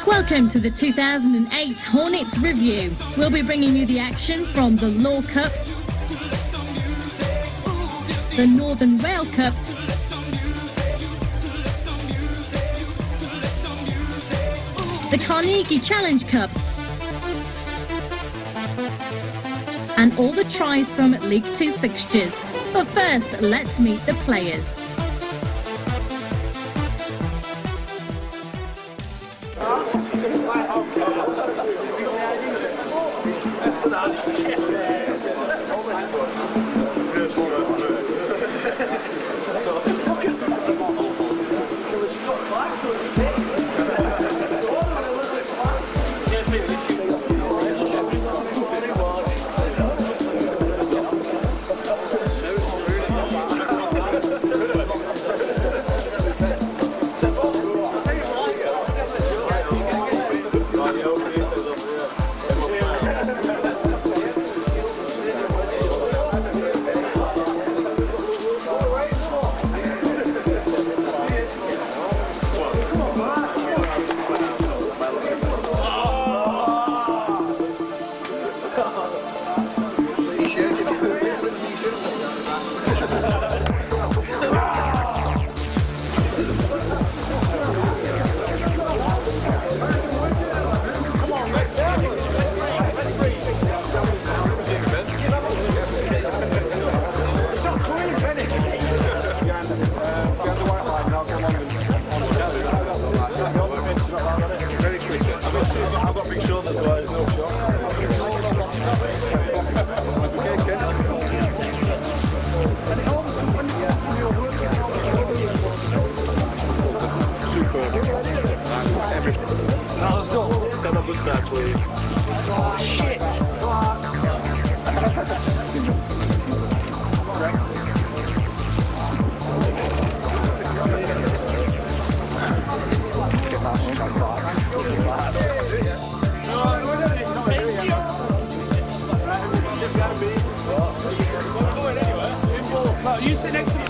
Welcome to the 2008 Hornets Review. We'll be bringing you the action from the Law Cup, the Northern Rail Cup, the Carnegie Challenge Cup, and all the tries from League 2 fixtures. But first, let's meet the players. Oh, shit. You sit next to me.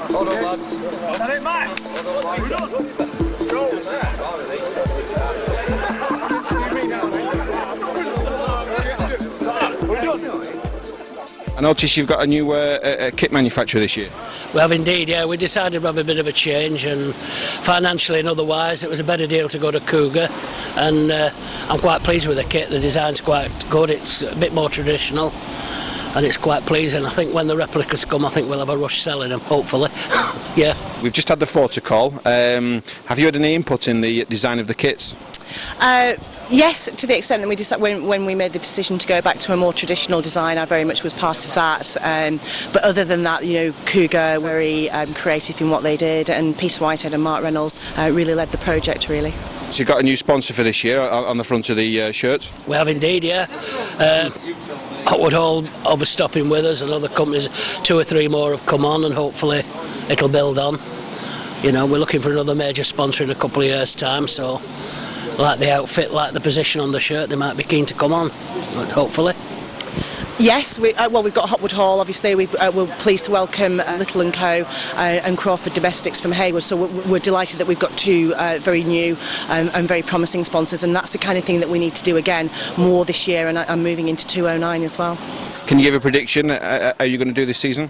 Hold on, lads. That ain't mine. We're done. I notice you've got a new kit manufacturer this year. We have indeed, yeah. We decided to have a bit of a change, and financially and otherwise it was a better deal to go to Cougar, and I'm quite pleased with the kit. The design's quite good, it's a bit more traditional and it's quite pleasing. I think when the replicas come, I think we'll have a rush selling them, hopefully. Yeah. We've just had the photo call. Have you had any input in the design of the kits? Yes, to the extent that we decided when we made the decision to go back to a more traditional design, I very much was part of that. But other than that, you know, Cougar were very creative in what they did, and Peter Whitehead and Mark Reynolds really led the project, really. So you've got a new sponsor for this year on the front of the shirt? We have indeed, yeah. Hotwood Hall overstopping with us, and other companies, 2 or 3 more have come on, and hopefully it'll build on. You know, we're looking for another major sponsor in a couple of years' time, so like the outfit, like the position on the shirt, they might be keen to come on, hopefully. Yes, we've got Hotwood Hall. Obviously, we're pleased to welcome Little and Co. And Crawford Domestics from Haywood. So we're delighted that we've got two very new and very promising sponsors, and that's the kind of thing that we need to do again more this year. And I'm moving into 209 as well. Can you give a prediction? Are you going to do this season?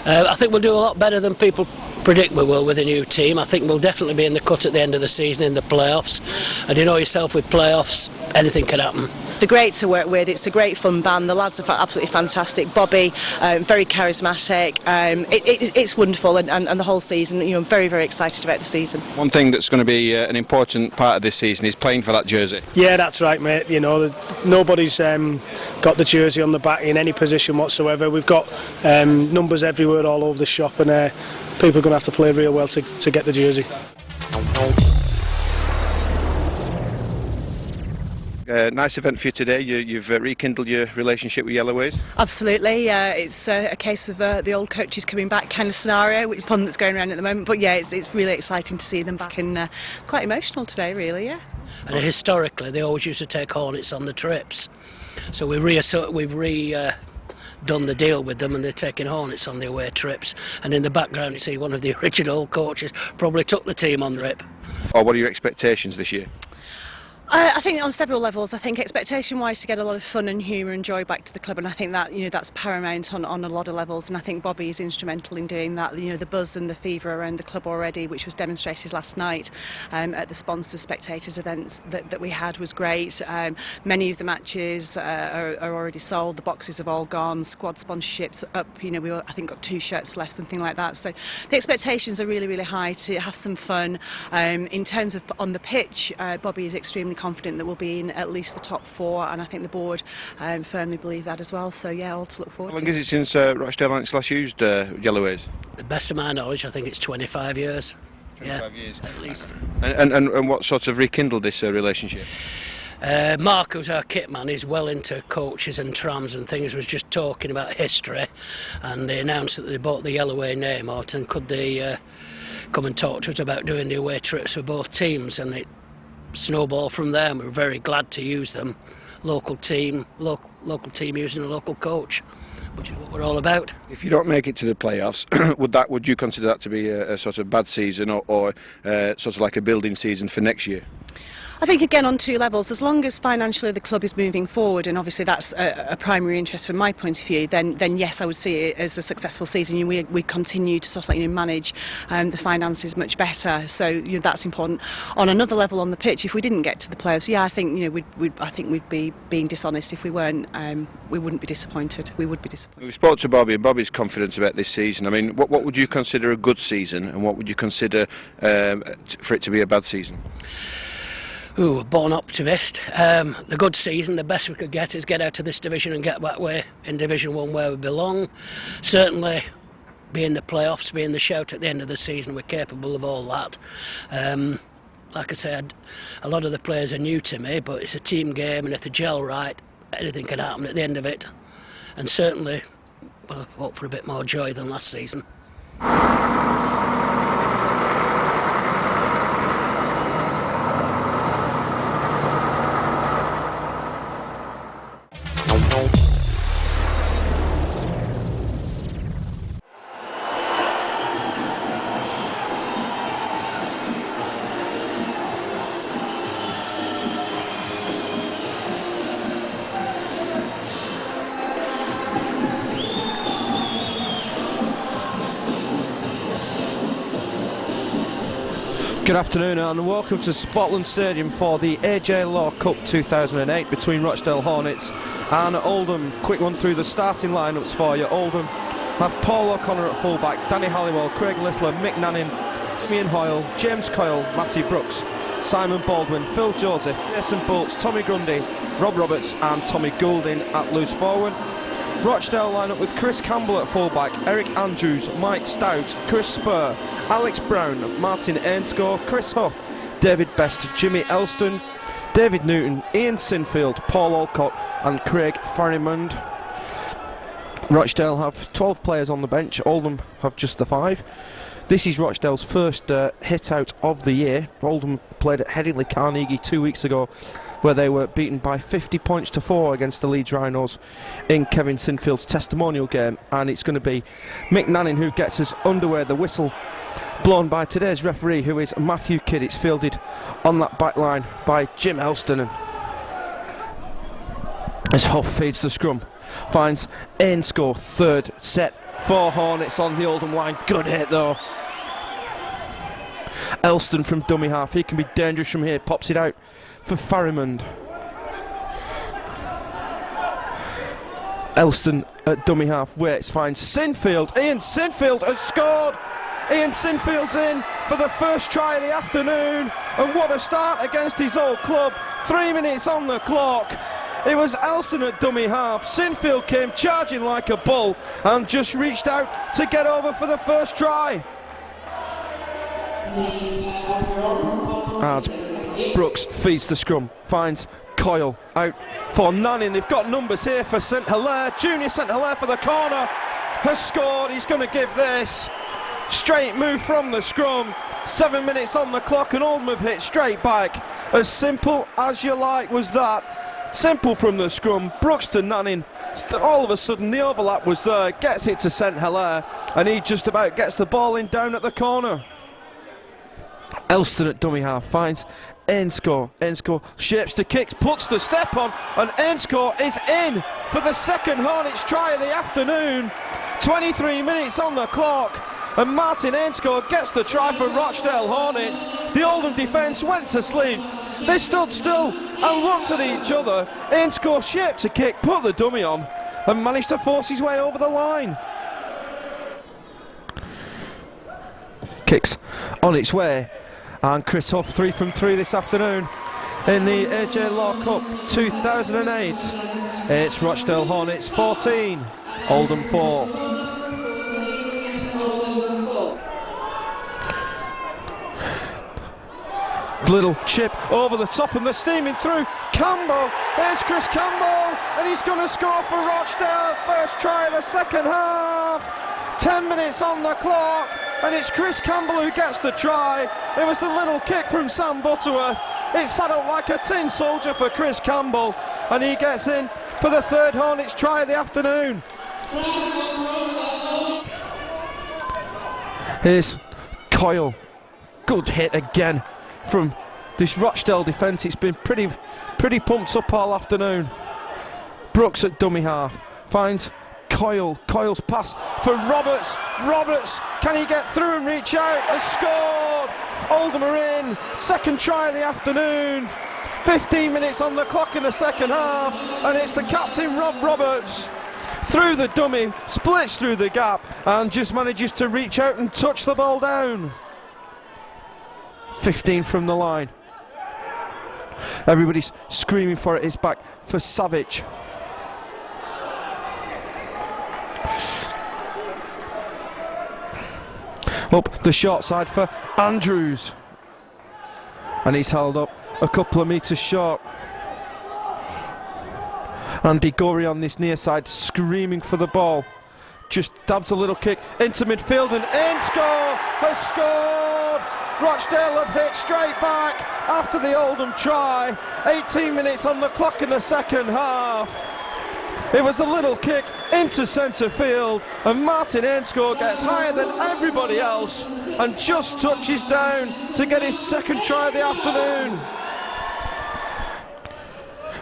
I think we'll do a lot better than people predict we will with a new team. I think we'll definitely be in the cut at the end of the season in the playoffs. And you know yourself, with playoffs, anything can happen. They're great to work with. It's a great fun band. The lads are absolutely fantastic. Bobby, very charismatic. It's wonderful, and the whole season. I'm very, very excited about the season. One thing that's going to be an important part of this season is playing for that jersey. Yeah, that's right, mate. Nobody's got the jersey on the back in any position whatsoever. We've got numbers everywhere, all over the shop, and people are going to have to play real well to get the jersey. Nice event for you today. You've rekindled your relationship with Yellowways. Absolutely. It's a case of the old coaches coming back kind of scenario, with the pun that's going around at the moment. But yeah, it's really exciting to see them back, and quite emotional today, really. Yeah. And historically, they always used to take Hornets on the trips. So we've done the deal with them, and they're taking Hornets on the away trips. And in the background, you see one of the original coaches probably took the team on the trip. Or what are your expectations this year? I think on several levels. I think expectation-wise to get a lot of fun and humour and joy back to the club, and I think that that's paramount on a lot of levels. And I think Bobby is instrumental in doing that. The buzz and the fever around the club already, which was demonstrated last night at the sponsors spectators events that we had, was great. Many of the matches are already sold. The boxes have all gone. Squad sponsorships up. We I think got 2 shirts left, something like that. So the expectations are really, really high to have some fun. In terms of on the pitch, Bobby is extremely confident that we'll be in at least the top 4, and I think the board firmly believe that as well. So yeah, all to look forward to. How long is it since Rochdale Hornets last used Yellowways? The best of my knowledge, I think it's 25 years. 25 yeah, years at least. And what sort of rekindled this relationship? Mark, who's our kit man, is well into coaches and trams and things, was just talking about history, and they announced that they bought the Yellowway name out, and could they come and talk to us about doing the away trips for both teams, and it snowball from there, and we were very glad to use them. Local team using a local coach, which is what we're all about. If you don't make it to the playoffs, would you consider that to be a sort of bad season, or sort of like a building season for next year? I think again on 2 levels, as long as financially the club is moving forward, and obviously that's a primary interest from my point of view, then yes, I would see it as a successful season. We continue to sort of manage the finances much better, so that's important. On another level on the pitch, if we didn't get to the playoffs, yeah, I think we'd be being dishonest if we weren't. We wouldn't be disappointed. We would be disappointed. We spoke to Bobby, and Bobby's confident about this season. I mean, what would you consider a good season, and what would you consider for it to be a bad season? Ooh, a born optimist. The good season, the best we could get is get out of this division and get back in Division 1 where we belong. Certainly be in the playoffs, be in the shout at the end of the season. We're capable of all that. Like I said, a lot of the players are new to me, but it's a team game, and if they gel right, anything can happen at the end of it. And certainly we'll hope for a bit more joy than last season. Good afternoon and welcome to Spotland Stadium for the AJ Law Cup 2008 between Rochdale Hornets and Oldham. Quick one through the starting lineups for you. Oldham have Paul O'Connor at fullback, Danny Halliwell, Craig Littler, Mick Nannin, Ian Hoyle, James Coyle, Matty Brooks, Simon Baldwin, Phil Joseph, Jason Bolts, Tommy Grundy, Rob Roberts and Tommy Goulding at loose forward. Rochdale line up with Chris Campbell at fullback, Eric Andrews, Mike Stout, Chris Spur, Alex Brown, Martin Ainscough, Chris Huff, David Best, Jimmy Elston, David Newton, Ian Sinfield, Paul Alcott and Craig Farrimond. Rochdale have 12 players on the bench, Oldham have just the 5. This is Rochdale's first hit out of the year. Oldham played at Headingley Carnegie 2 weeks ago, where they were beaten by 50 points to 4 against the Leeds Rhinos in Kevin Sinfield's testimonial game, and it's going to be Mick Nanning who gets us underway. The whistle blown by today's referee, who is Matthew Kidd. It's fielded on that back line by Jim Elston, and as Huff feeds the scrum, finds Ainscough, third set for Hornets on the Oldham line. Good hit though. Elston from dummy half, he can be dangerous from here, pops it out for Farrimond. Elston at dummy half, waits, finds Sinfield. Ian Sinfield has scored. Ian Sinfield's in for the first try of the afternoon, and what a start against his old club. 3 minutes on the clock. It was Elston at dummy half. Sinfield came charging like a bull and just reached out to get over for the first try. As Brooks feeds the scrum, finds Coyle out for Nanning. They've got numbers here for St Hilaire. Junior St Hilaire for the corner. Has scored. He's going to give this. Straight move from the scrum. 7 minutes on the clock and Oldham have hit straight back. As simple as you like was that. Simple from the scrum. Brooks to Nanning. All of a sudden the overlap was there. Gets it to St Hilaire and he just about gets the ball in down at the corner. Elston at dummy half finds Ainscough. Ainscough shapes to kick, puts the step on, and Ainscough is in for the second Hornets try of the afternoon. 23 minutes on the clock, and Martin Ainscough gets the try for Rochdale Hornets. The Oldham defence went to sleep. They stood still and looked at each other. Ainscough shaped to kick, put the dummy on, and managed to force his way over the line. Kicks on its way. And Chris Huff, 3 from 3 this afternoon in the AJ Law Cup 2008. It's Rochdale Hornets 14, Oldham 4. Little chip over the top and they're steaming through. Campbell, here's Chris Campbell, and he's going to score for Rochdale. First try of the second half. 10 minutes on the clock, and it's Chris Campbell who gets the try. It was the little kick from Sam Butterworth. It sat up like a tin soldier for Chris Campbell, and he gets in for the third Hornets try of the afternoon. Here's Coyle. Good hit again from this Rochdale defence. It's been pretty pumped up all afternoon. Brooks at dummy half finds Coyle. Coyle's pass for Roberts. Roberts, can he get through and reach out? Has scored. Oldham are in. Second try of the afternoon. 15 minutes on the clock in the second half, and it's the captain Rob Roberts through the dummy, splits through the gap and just manages to reach out and touch the ball down. 15 from the line. Everybody's screaming for it. It's back for Savage. Up the short side for Andrews, and he's held up a couple of metres short. Andy Gorey on this near side screaming for the ball, just dabs a little kick into midfield, and Ainscough has scored. Rochdale have hit straight back after the Oldham try. 18 minutes on the clock in the second half. It was a little kick into centre field, and Martin Ainscough gets higher than everybody else and just touches down to get his second try of the afternoon.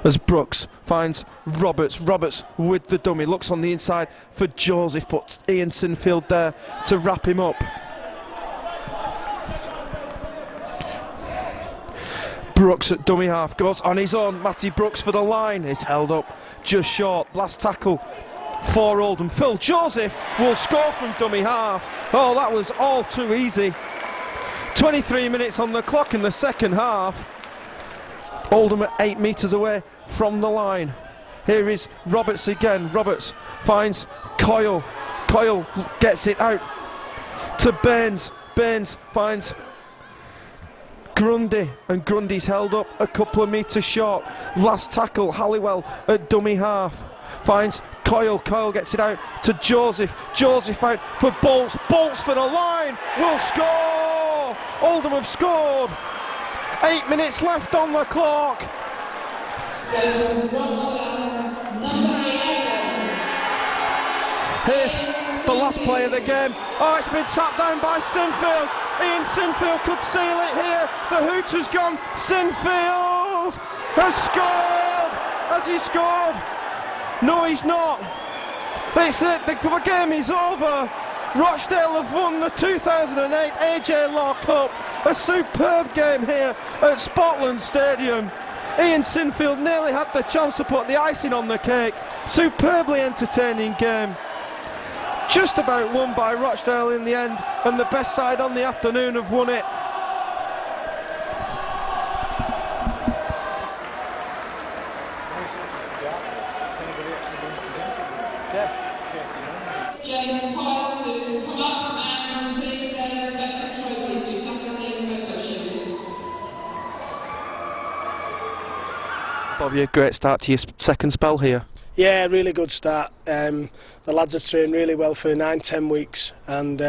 As Brooks finds Roberts. Roberts with the dummy, looks on the inside for Joseph, puts Ian Sinfield there to wrap him up. Brooks at dummy half goes on his own. Matty Brooks for the line. It's held up just short. Last tackle for Oldham. Phil Joseph will score from dummy half. Oh, that was all too easy. 23 minutes on the clock in the second half. Oldham at 8 metres away from the line. Here is Roberts again. Roberts finds Coyle. Coyle gets it out to Baines. Baines finds Grundy, and Grundy's held up a couple of metres short. Last tackle, Halliwell at dummy half. Finds Coyle, Coyle gets it out to Joseph, Joseph out for Bolts, Bolts for the line, will score! Oldham have scored! 8 minutes left on the clock. Here's the last play of the game. Oh, it's been tapped down by Sinfield. Ian Sinfield could seal it here. The hoot has gone. Sinfield has scored. Has he scored? No, he's not. That's it. The game is over. Rochdale have won the 2008 AJ Law Cup. A superb game here at Spotland Stadium. Ian Sinfield nearly had the chance to put the icing on the cake. Superbly entertaining game. Just about won by Rochdale in the end, and the best side on the afternoon have won it. James requires to come up and receive their respective trophies just after the photo shoot. Bobby, a great start to your second spell here. Yeah, really good start. The lads have trained really well for 9-10 weeks, and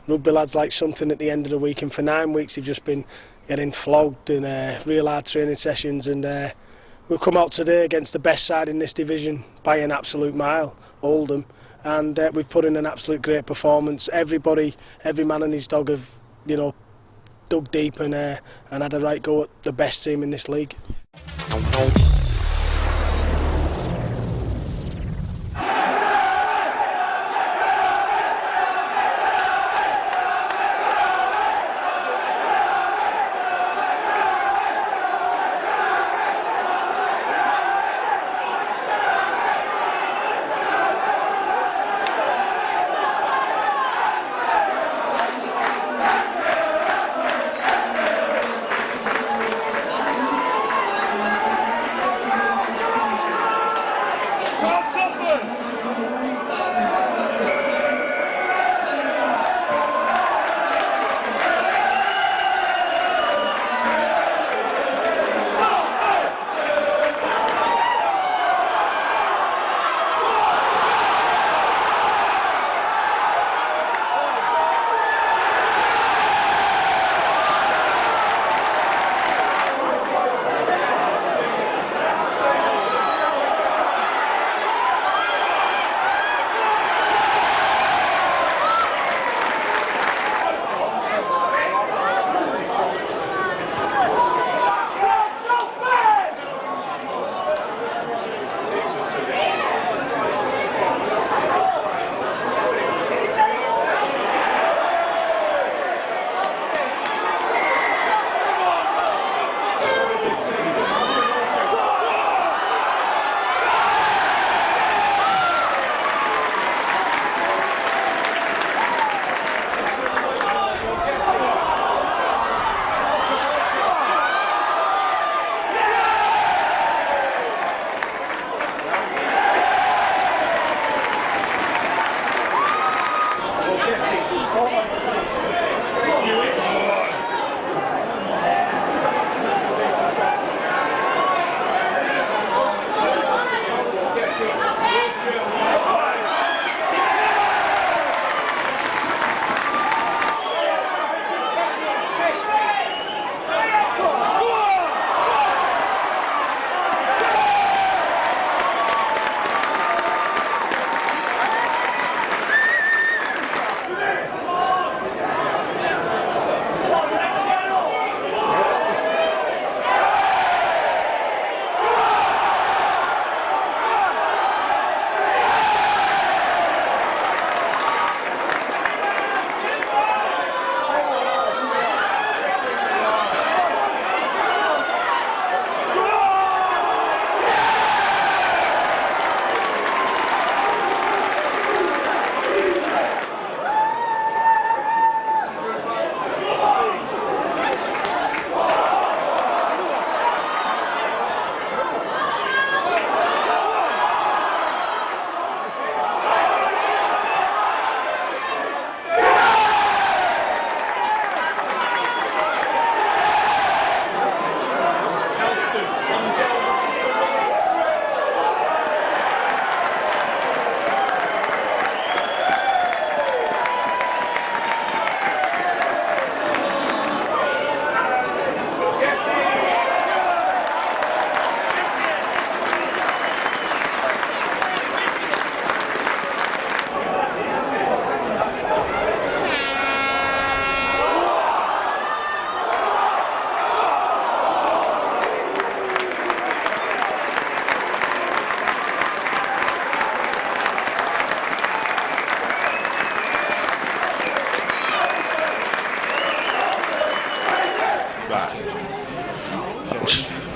rugby lads like something at the end of the week, and for 9 weeks they've just been getting flogged in real hard training sessions, and we've come out today against the best side in this division by an absolute mile, Oldham, and we've put in an absolute great performance. Everybody, every man and his dog have, dug deep and had a right go at the best team in this league.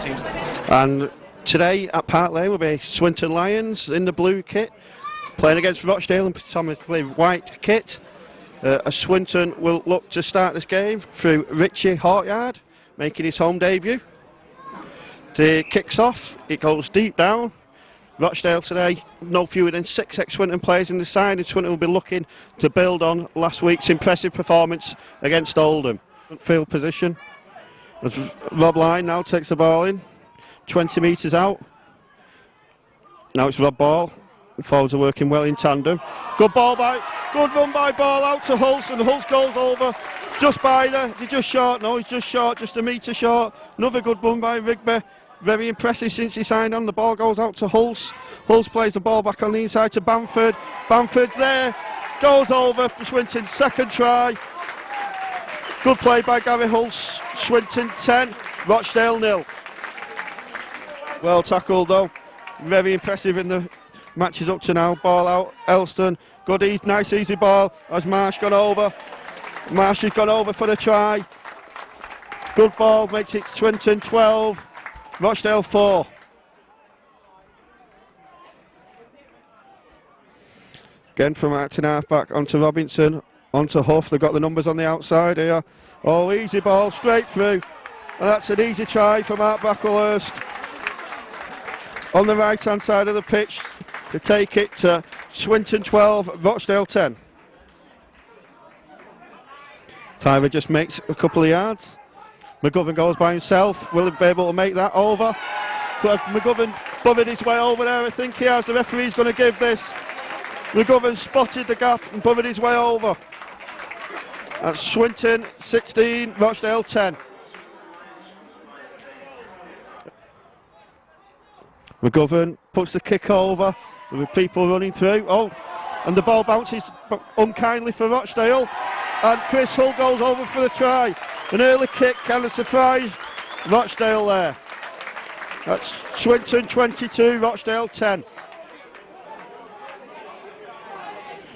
teams. And today at Park Lane will be Swinton Lions in the blue kit, playing against Rochdale in predominantly white kit. Swinton will look to start this game through Richie Hortyard, making his home debut. The kicks off, it goes deep down. Rochdale today, no fewer than 6 ex-Swinton players in the side, and Swinton will be looking to build on last week's impressive performance against Oldham. Field position, as Rob Line now takes the ball in, 20 metres out. Now it's Rob Ball. The forwards are working well in tandem. Good run by Ball out to Hulse, and Hulse goes over just by there. Is he just short? No, he's just short, just a metre short. Another good run by Rigby. Very impressive since he signed on. The ball goes out to Hulse. Hulse plays the ball back on the inside to Bamford. Bamford there, goes over for Swinton's second try. Good play by Gary Hulse. Swinton 10, Rochdale 0. Well tackled though. Very impressive in the matches up to now. Ball out, Elston. Good, nice easy ball. Has Marsh gone over? Marsh has gone over for the try. Good ball, makes it Swinton 12, Rochdale 4. Again from Acton half back onto Robinson, onto Huff. They've got the numbers on the outside here. Oh, easy ball, straight through. And that's an easy try from Art Bracklehurst on the right hand side of the pitch to take it to Swinton 12, Rochdale 10. Tyler just makes a couple of yards. McGovern goes by himself. Will he be able to make that over? But McGovern buried his way over there. I think he has. The referee's going to give this. McGovern spotted the gap and buried his way over. That's Swinton 16, Rochdale 10. McGovern puts the kick over. There were people running through. Oh, and the ball bounces unkindly for Rochdale. And Chris Hull goes over for the try. An early kick kind of surprised Rochdale there. That's Swinton 22, Rochdale 10.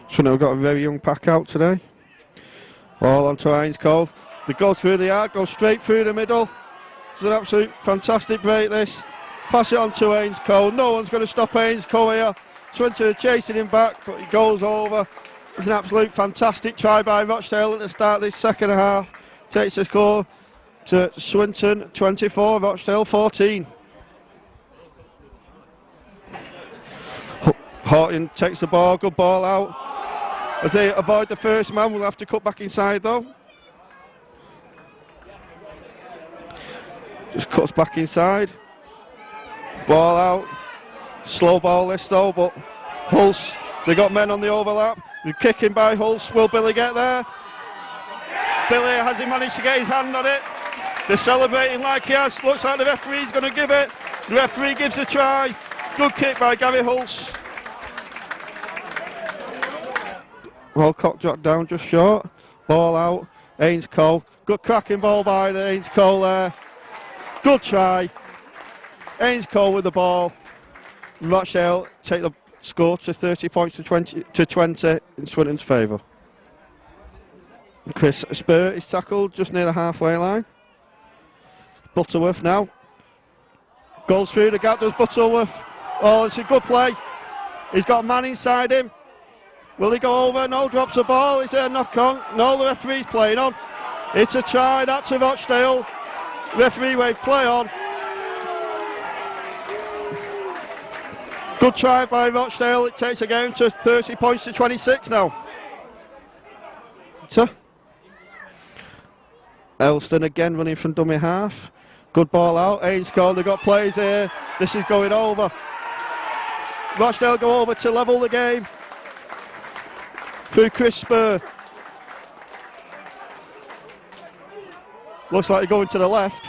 Swinton have got a very young pack out today. All onto Hines Cove. They go through the yard, go straight through the middle. It's an absolute fantastic break this. Pass it on to Haynes Cole. No one's going to stop Haynes Cole here. Swinton are chasing him back, but he goes over. It's an absolute fantastic try by Rochdale at the start of this second half. Takes the score to Swinton 24, Rochdale 14. Horton takes the ball, good ball out. As they avoid the first man, we'll have to cut back inside though. Just cuts back inside. Ball out. Slow ball this though, but Hulse, they got men on the overlap. They're kicking by Hulse. Will Billy get there? Billy, has he managed to get his hand on it? They're celebrating like he has. Looks like the referee's going to give it. The referee gives a try. Good kick by Gary Hulse. Walcott dropped down just short. Ball out. Haynes Cole. Good cracking ball by the Haynes Cole there. Good try. Haynes Cole with the ball. Rochdale take the score to 30 points to 20 in Swinton's favour. Chris Spur is tackled just near the halfway line. Butterworth now. Goes through the gap, does Butterworth. Oh, it's a good play. He's got a man inside him. Will he go over? No, drops the ball. Is there a knock on? No, the referee's playing on. It's a try, that's a Rochdale. Referee wave play on. Good try by Rochdale. It takes a game to 30 points to 26 now. So, Elston again running from dummy half. Good ball out. Haynes Cole, they've got players here. This is going over. Rochdale go over to level the game. Through Chris Spur. Looks like they're going to the left.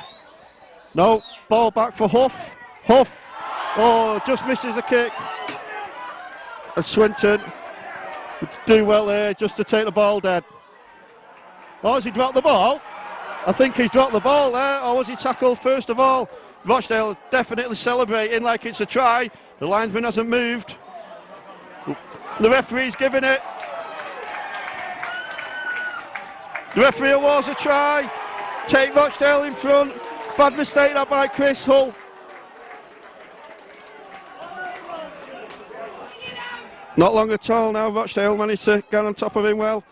No, ball back for Huff. Huff. Oh, just misses the kick. And Swinton do well there just to take the ball dead. Oh, has he dropped the ball? I think he's dropped the ball there. Or was he tackled first of all? Rochdale definitely celebrating like it's a try. The linesman hasn't moved. The referee's giving it. The referee awards a try. Take Rochdale in front. Bad mistake that by Chris Hull. Not long at all now, Rochdale managed to get on top of him well.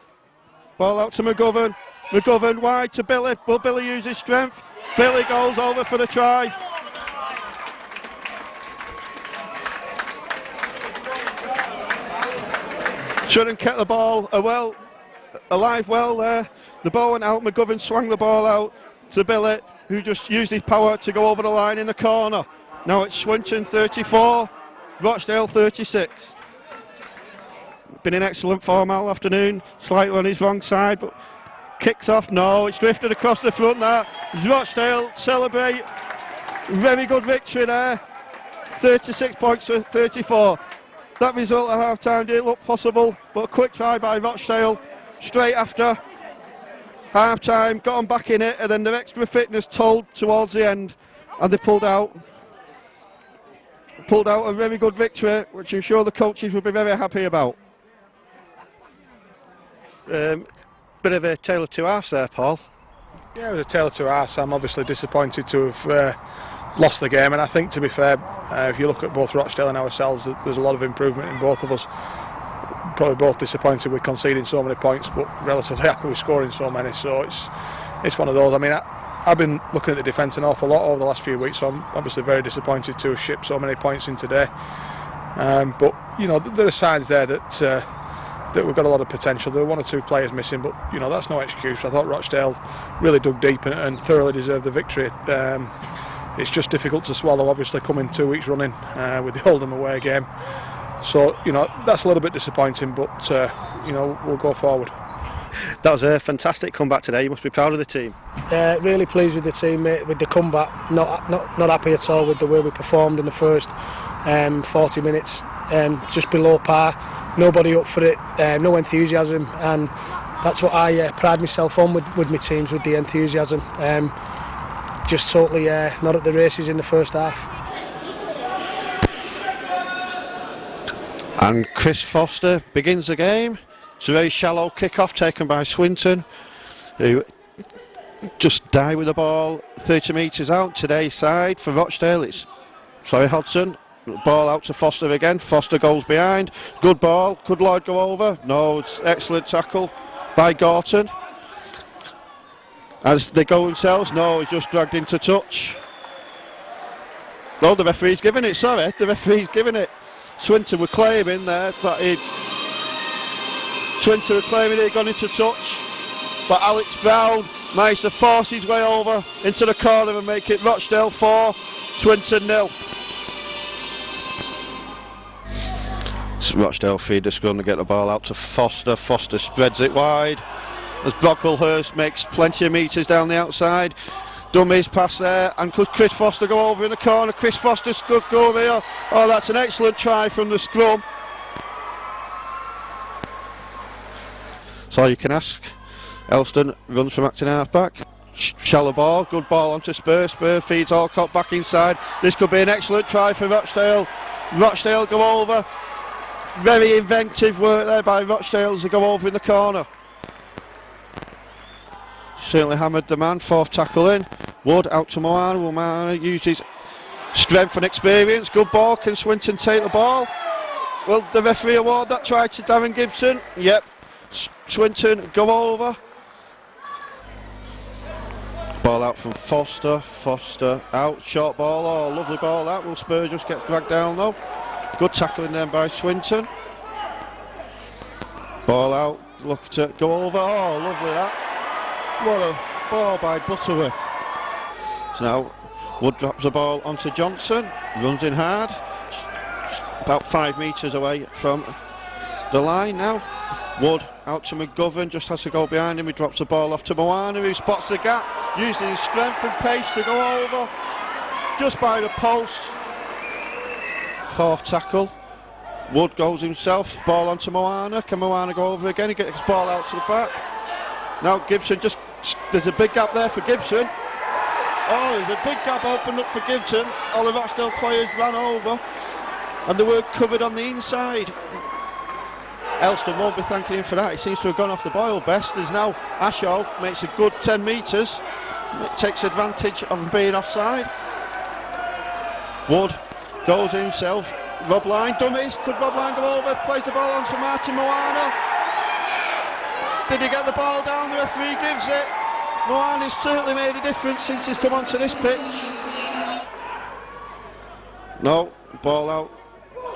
Ball out to McGovern. McGovern wide to Billy. Will Billy use his strength? Billy goes over for the try. Shouldn't kept the ball alive well there. The ball went out, McGovern swung the ball out to Billy, who just used his power to go over the line in the corner. Now it's Swinton 34, Rochdale 36. Been in excellent form all afternoon, slightly on his wrong side, but kicks off, no, it's drifted across the front there. Rochdale celebrate, very good victory there, 36 points to 34. That result at half-time didn't look possible, but a quick try by Rochdale straight after half-time, got them back in it, and then their extra fitness told towards the end, and they pulled out a very good victory, which I'm sure the coaches will be very happy about. Bit of a tale of two halves there, Paul. Yeah, it was a tale of two halves. I'm obviously disappointed to have lost the game, and I think, to be fair, if you look at both Rochdale and ourselves, there's a lot of improvement in both of us. Probably both disappointed with conceding so many points, but relatively happy with scoring so many. So it's one of those. I mean, I've been looking at the defence an awful lot over the last few weeks, so I'm obviously very disappointed to have shipped so many points in today. But you know, there are signs there that we've got a lot of potential. There were one or two players missing, but you know, that's no excuse. I thought Rochdale really dug deep and thoroughly deserved the victory. It's just difficult to swallow, obviously, coming 2 weeks running with the Oldham away game. So, you know, that's a little bit disappointing, but, you know, we'll go forward. That was a fantastic comeback today. You must be proud of the team. Really pleased with the team, mate, with the comeback. Not happy at all with the way we performed in the first 40 minutes. Just below par, nobody up for it, no enthusiasm, and that's what I pride myself on with my teams, with the enthusiasm. Just totally not at the races in the first half. And Chris Foster begins the game. It's a very shallow kick-off taken by Swinton, who just died with the ball 30 metres out. Today's side for Rochdale, it's Hodson. Ball out to Foster again. Foster goes behind. Good ball. Could Lloyd go over? No, it's excellent tackle by Gorton. As they go themselves, no, he's just dragged into touch. No, the referee's given it, sorry, the referee's given it. Swinton were claiming there that he'd gone into touch, but Alex Brown managed to force his way over into the corner and make it Rochdale 4, Swinton 0. Rochdale feeders going to get the ball out to Foster. Foster spreads it wide as Brocklehurst makes plenty of metres down the outside. Dummies pass there, and could Chris Foster go over in the corner? Chris Foster could go here. Oh, that's an excellent try from the scrum. That's all you can ask. Elston runs from acting half-back. Shallow ball, good ball onto Spur. Spur feeds Alcott back inside. This could be an excellent try for Rochdale. Rochdale go over. Very inventive work there by Rochdale as they go over in the corner. Certainly hammered the man, fourth tackle in. Wood out to Moana. Moana uses strength and experience. Good ball. Can Swinton take the ball? Will the referee award that try to Darren Gibson? Yep. Swinton go over. Ball out from Foster. Foster out. Short ball. Oh, lovely ball that. Will Spur just get dragged down though? Good tackling then by Swinton. Ball out. Look to go over. Oh, lovely that. What a ball by Butterworth. So now Wood drops the ball onto Johnson, runs in hard, about 5 metres away from the line now. Wood out to McGovern, just has to go behind him. He drops the ball off to Moana, who spots the gap, using his strength and pace to go over just by the post. Fourth tackle. Wood goes himself, ball onto Moana. Can Moana go over again? He gets his ball out to the back. Now Gibson there's a big gap there for Gibson. Oh, there's a big gap opened up for Gibson. All the Rochdale players ran over and they were covered on the inside. Elston won't be thanking him for that. He seems to have gone off the boil best as now Ashall makes a good 10 metres takes advantage of being offside. Wood goes himself. Rob Line, dummies. Could Rob Line go over? Plays the ball on to Martin Moana. Did he get the ball down? The referee gives it. Moana's certainly made a difference since he's come onto this pitch. No, ball out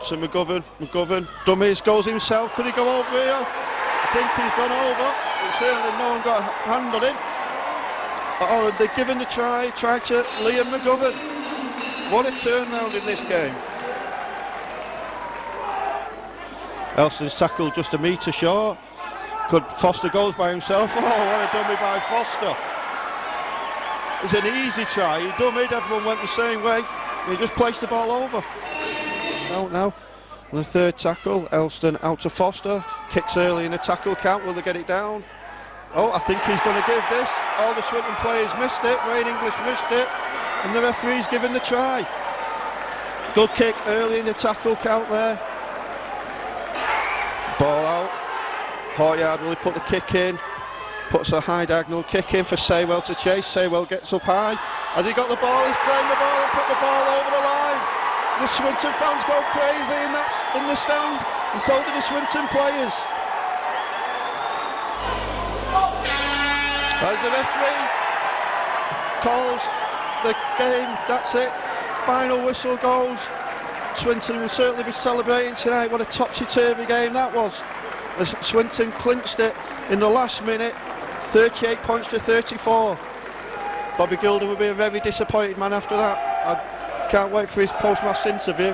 to McGovern. McGovern, dummies, goes himself. Could he go over here? I think he's gone over. Certainly no one got a hand on him. Oh, they're given the try to Liam McGovern. What a turnaround in this game. Elston's tackle just a metre short. Could Foster goes by himself. Oh, what a dummy by Foster. It's an easy try. He dummied, everyone went the same way. He just placed the ball over. Now. The third tackle, Elston out to Foster. Kicks early in the tackle count. Will they get it down? Oh, I think he's going to give this. All the Swinton players missed it. Wayne English missed it. And the referee's given the try. Good kick early in the tackle count there. Ball out. Hoyard, will he put the kick in? Puts a high diagonal kick in for Saywell to chase. Saywell gets up high. Has he got the ball? He's claimed the ball and put the ball over the line. The Swinton fans go crazy in the stand, and so do the Swinton players. As the referee calls the game, that's it. Final whistle goes. Swinton will certainly be celebrating tonight. What a topsy-turvy game that was. As Swinton clinched it in the last minute, 38 points to 34. Bobby Gilder will be a very disappointed man after that. I can't wait for his post-match interview.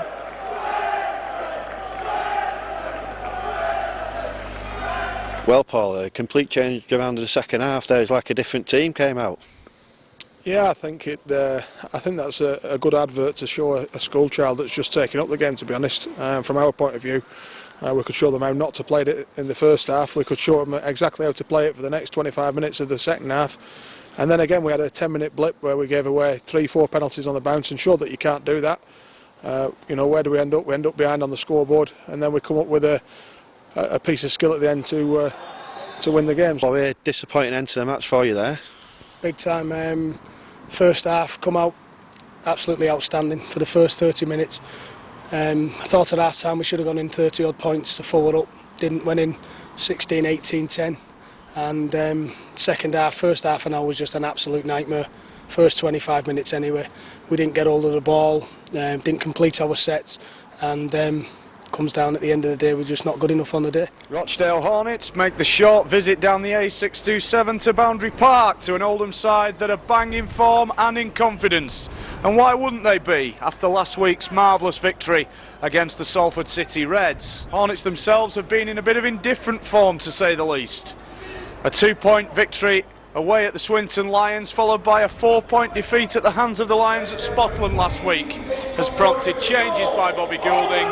Well, Paul, a complete change around in the second half. There is like a different team came out. Yeah, I think that's a good advert to show a school child that's just taking up the game. To be honest, from our point of view, we could show them how not to play it in the first half. We could show them exactly how to play it for the next 25 minutes of the second half. And then again, we had a 10-minute blip where we gave away 3-4 penalties on the bounce and showed that you can't do that. Where do we end up? We end up behind on the scoreboard, and then we come up with a piece of skill at the end to win the game. Well, a disappointing end to the match for you there. Big time. First half come out absolutely outstanding for the first 30 minutes. I thought at half time we should have gone in 30 odd points to forward up. Didn't, went in 16, 18, 10. And first half an hour was just an absolute nightmare. First 25 minutes anyway. We didn't get hold of the ball, didn't complete our sets, and comes down at the end of the day, we're just not good enough on the day. Rochdale Hornets make the short visit down the A627 to Boundary Park to an Oldham side that are bang in form and in confidence. And why wouldn't they be after last week's marvellous victory against the Salford City Reds? Hornets themselves have been in a bit of indifferent form, to say the least. A 2-point victory away at the Swinton Lions, followed by a 4-point defeat at the hands of the Lions at Spotland last week, has prompted changes by Bobby Goulding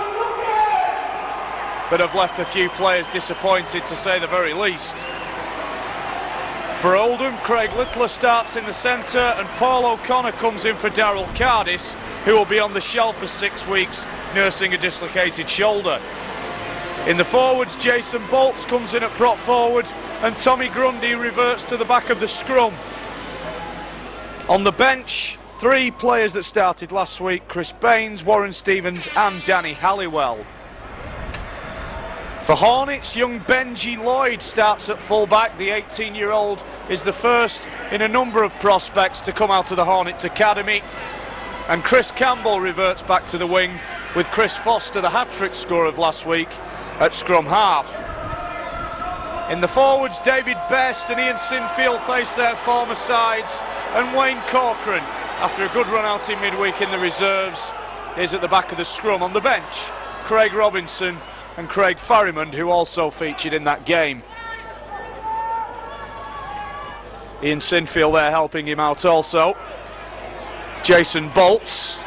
that have left a few players disappointed, to say the very least. For Oldham, Craig Littler starts in the centre and Paul O'Connor comes in for Darryl Cardis, who will be on the shelf for 6 weeks nursing a dislocated shoulder. In the forwards, Jason Bolts comes in at prop forward and Tommy Grundy reverts to the back of the scrum. On the bench, 3 players that started last week: Chris Baines, Warren Stevens and Danny Halliwell. For Hornets, young Benji Lloyd starts at full-back. The 18-year-old is the first in a number of prospects to come out of the Hornets Academy. And Chris Campbell reverts back to the wing, with Chris Foster, the hat-trick scorer of last week, at scrum half. In the forwards, David Best and Ian Sinfield face their former sides, and Wayne Corcoran, after a good run out in midweek in the reserves, is at the back of the scrum. On the bench, Craig Robinson and Craig Farrimond, who also featured in that game. Ian Sinfield there helping him out also. Jason Bolts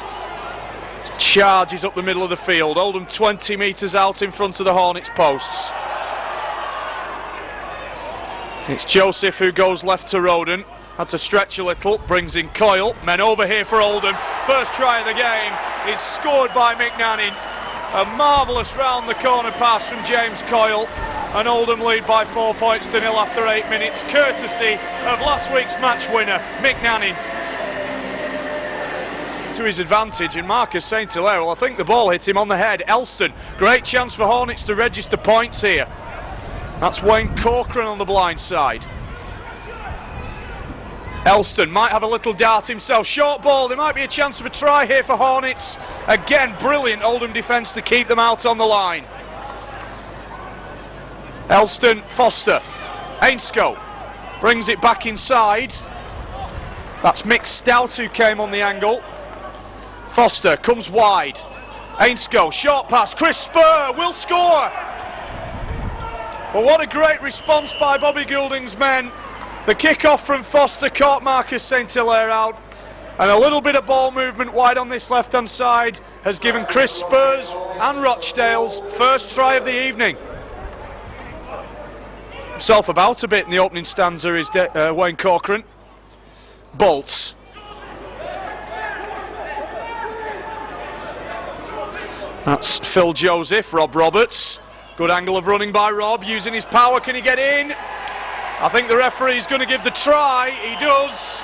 charges up the middle of the field. Oldham 20 metres out in front of the Hornets posts. It's Joseph who goes left to Roden. Had to stretch a little, brings in Coyle. Men over here for Oldham. First try of the game is scored by McNannon. A marvellous round the corner pass from James Coyle. and Oldham lead by 4 points to 0 after 8 minutes, courtesy of last week's match winner, Mick Nanning. To his advantage, and Marcus St Hilaire, well, I think the ball hit him on the head. Elston, great chance for Hornets to register points here. That's Wayne Corcoran on the blind side. Elston might have a little dart himself. Short ball, there might be a chance of a try here for Hornets. Again, brilliant Oldham defence to keep them out on the line. Elston, Foster, Ainscough brings it back inside. That's Mick Stout who came on the angle. Foster comes wide. Ainscough, short pass, Chris Spur will score. Well, what a great response by Bobby Goulding's men. The kick-off from Foster caught Marcus St Hilaire out, and a little bit of ball movement wide on this left-hand side has given Chris Spurs and Rochdale's first try of the evening. Himself about a bit in the opening stanza is Wayne Corcoran. Bolts. That's Phil Joseph, Rob Roberts. Good angle of running by Rob, using his power. Can he get in? I think the referee's going to give the try. He does.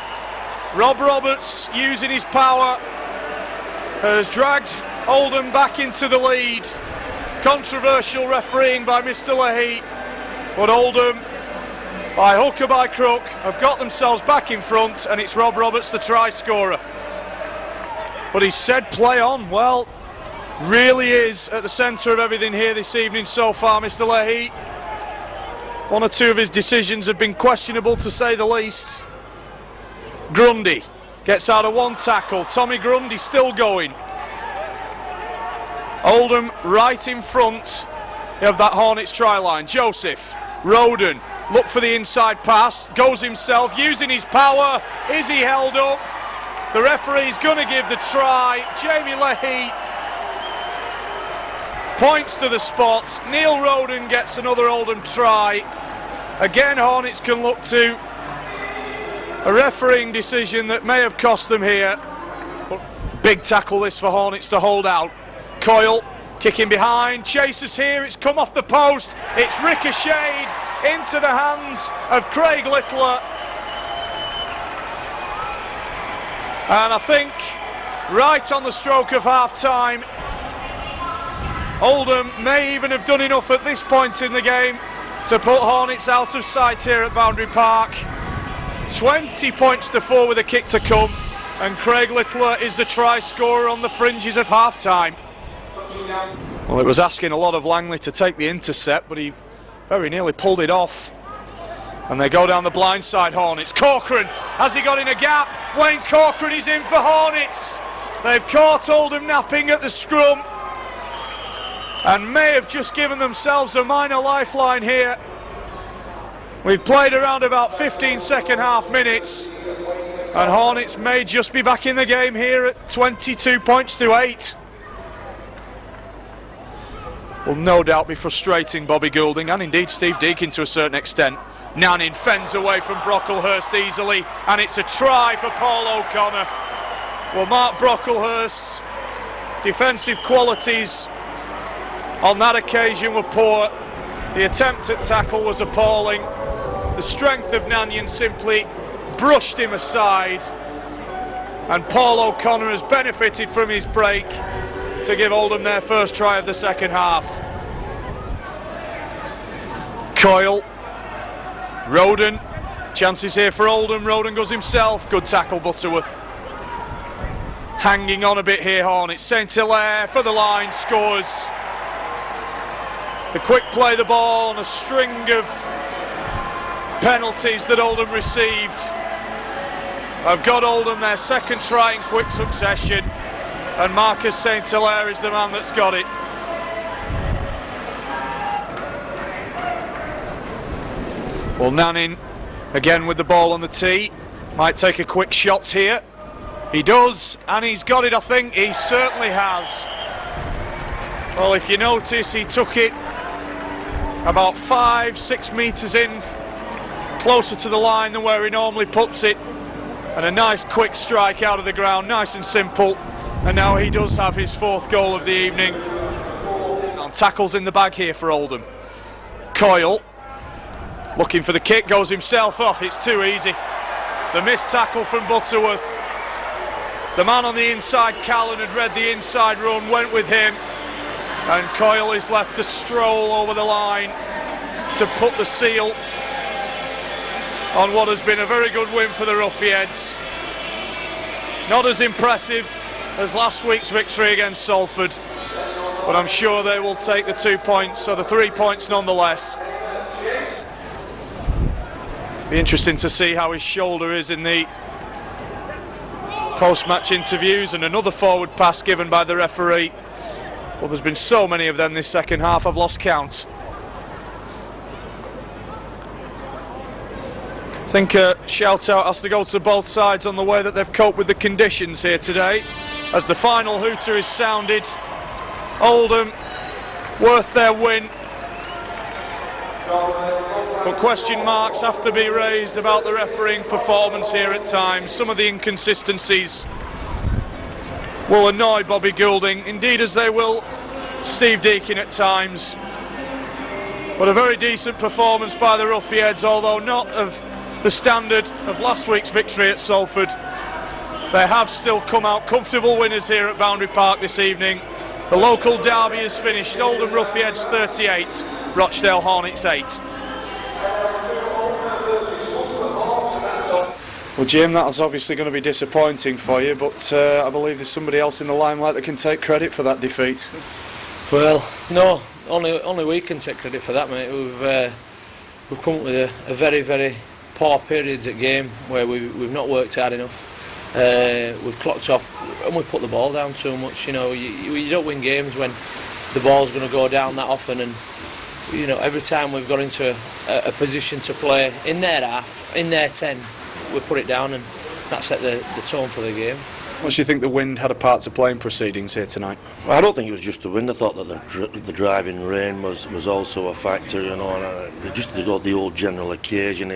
Rob Roberts, using his power, has dragged Oldham back into the lead. Controversial refereeing by Mr Leahy, but Oldham, by hook or by crook, have got themselves back in front, and it's Rob Roberts, the try scorer. But he said play on. Well, really is at the centre of everything here this evening so far, Mr Leahy. One or two of his decisions have been questionable, to say the least. Grundy gets out of one tackle. Tommy Grundy still going. Oldham right in front of that Hornets try line. Joseph, Roden, look for the inside pass, goes himself, using his power. Is he held up? The referee's going to give the try. Jamie Leahy points to the spot. Neil Roden gets another Oldham try. Again, Hornets can look to a refereeing decision that may have cost them here. But big tackle this for Hornets to hold out. Coyle kicking behind, chases here, it's come off the post, it's ricocheted into the hands of Craig Littler. And I think right on the stroke of half time, Oldham may even have done enough at this point in the game to put Hornets out of sight here at Boundary Park. 20 points to 4 with a kick to come, and Craig Littler is the try scorer on the fringes of half time. Well, it was asking a lot of Langley to take the intercept, but he very nearly pulled it off. And they go down the blind side, Hornets. Corcoran, has he got in a gap? Wayne Corcoran is in for Hornets. They've caught Oldham napping at the scrum and may have just given themselves a minor lifeline here. We've played around about 15 second half minutes, and Hornets may just be back in the game here at 22 points to 8. Will no doubt be frustrating Bobby Goulding, and indeed Steve Deakin to a certain extent. Nanning fends away from Brocklehurst easily, and it's a try for Paul O'Connor. Well, Mark Brocklehurst's defensive qualities on that occasion were poor. The attempt at tackle was appalling. The strength of Nanyan simply brushed him aside, and Paul O'Connor has benefited from his break to give Oldham their first try of the second half. Coyle, Roden, chances here for Oldham. Roden goes himself, good tackle Butterworth. Hanging on a bit here, Hornets. St Hilaire for the line, scores. The quick play the ball on a string of penalties that Oldham received have got Oldham their second try in quick succession, and Marcus St Hilaire is the man that's got it. Well, Nanning again with the ball on the tee, might take a quick shot here. He does, and he's got it. I think he certainly has. Well, if you notice, he took it about 5-6 metres in, closer to the line than where he normally puts it, and a nice quick strike out of the ground, nice and simple. And now he does have his fourth goal of the evening. And tackles in the bag here for Oldham. Coyle looking for the kick, goes himself. Oh, it's too easy. The missed tackle from Butterworth. The man on the inside, Callan, had read the inside run, went with him, and Coyle is left to stroll over the line to put the seal on what has been a very good win for the Ruffians. Not as impressive as last week's victory against Salford, but I'm sure they will take the 2 points, so the 3 points nonetheless. Be interesting to see how his shoulder is in the post-match interviews, and another forward pass given by the referee. Well, there's been so many of them this second half, I've lost count. I think a shout out has to go to both sides on the way that they've coped with the conditions here today, as the final hooter is sounded. Oldham worth their win, but question marks have to be raised about the refereeing performance here at times. Some of the inconsistencies will annoy Bobby Goulding, indeed as they will Steve Deakin at times. But a very decent performance by the Ruffians, although not of the standard of last week's victory at Salford. They have still come out comfortable winners here at Boundary Park this evening. The local derby is finished. Oldham Ruffians 38, Rochdale Hornets 8. Well, Jim, that was obviously going to be disappointing for you, but I believe there's somebody else in the limelight that can take credit for that defeat. Well, no, only we can take credit for that, mate. We've come up with a very, very poor periods at game where we've not worked hard enough. We've clocked off and we've put the ball down too much. You know, you don't win games when the ball's going to go down that often, and you know, every time we've got into a position to play in their half, in their 10, we put it down, and that set the tone for the game. What do you think the wind had a part to play in proceedings here tonight? Well, I don't think it was just the wind. I thought that the driving rain was also a factor, you know, and just the old general occasion.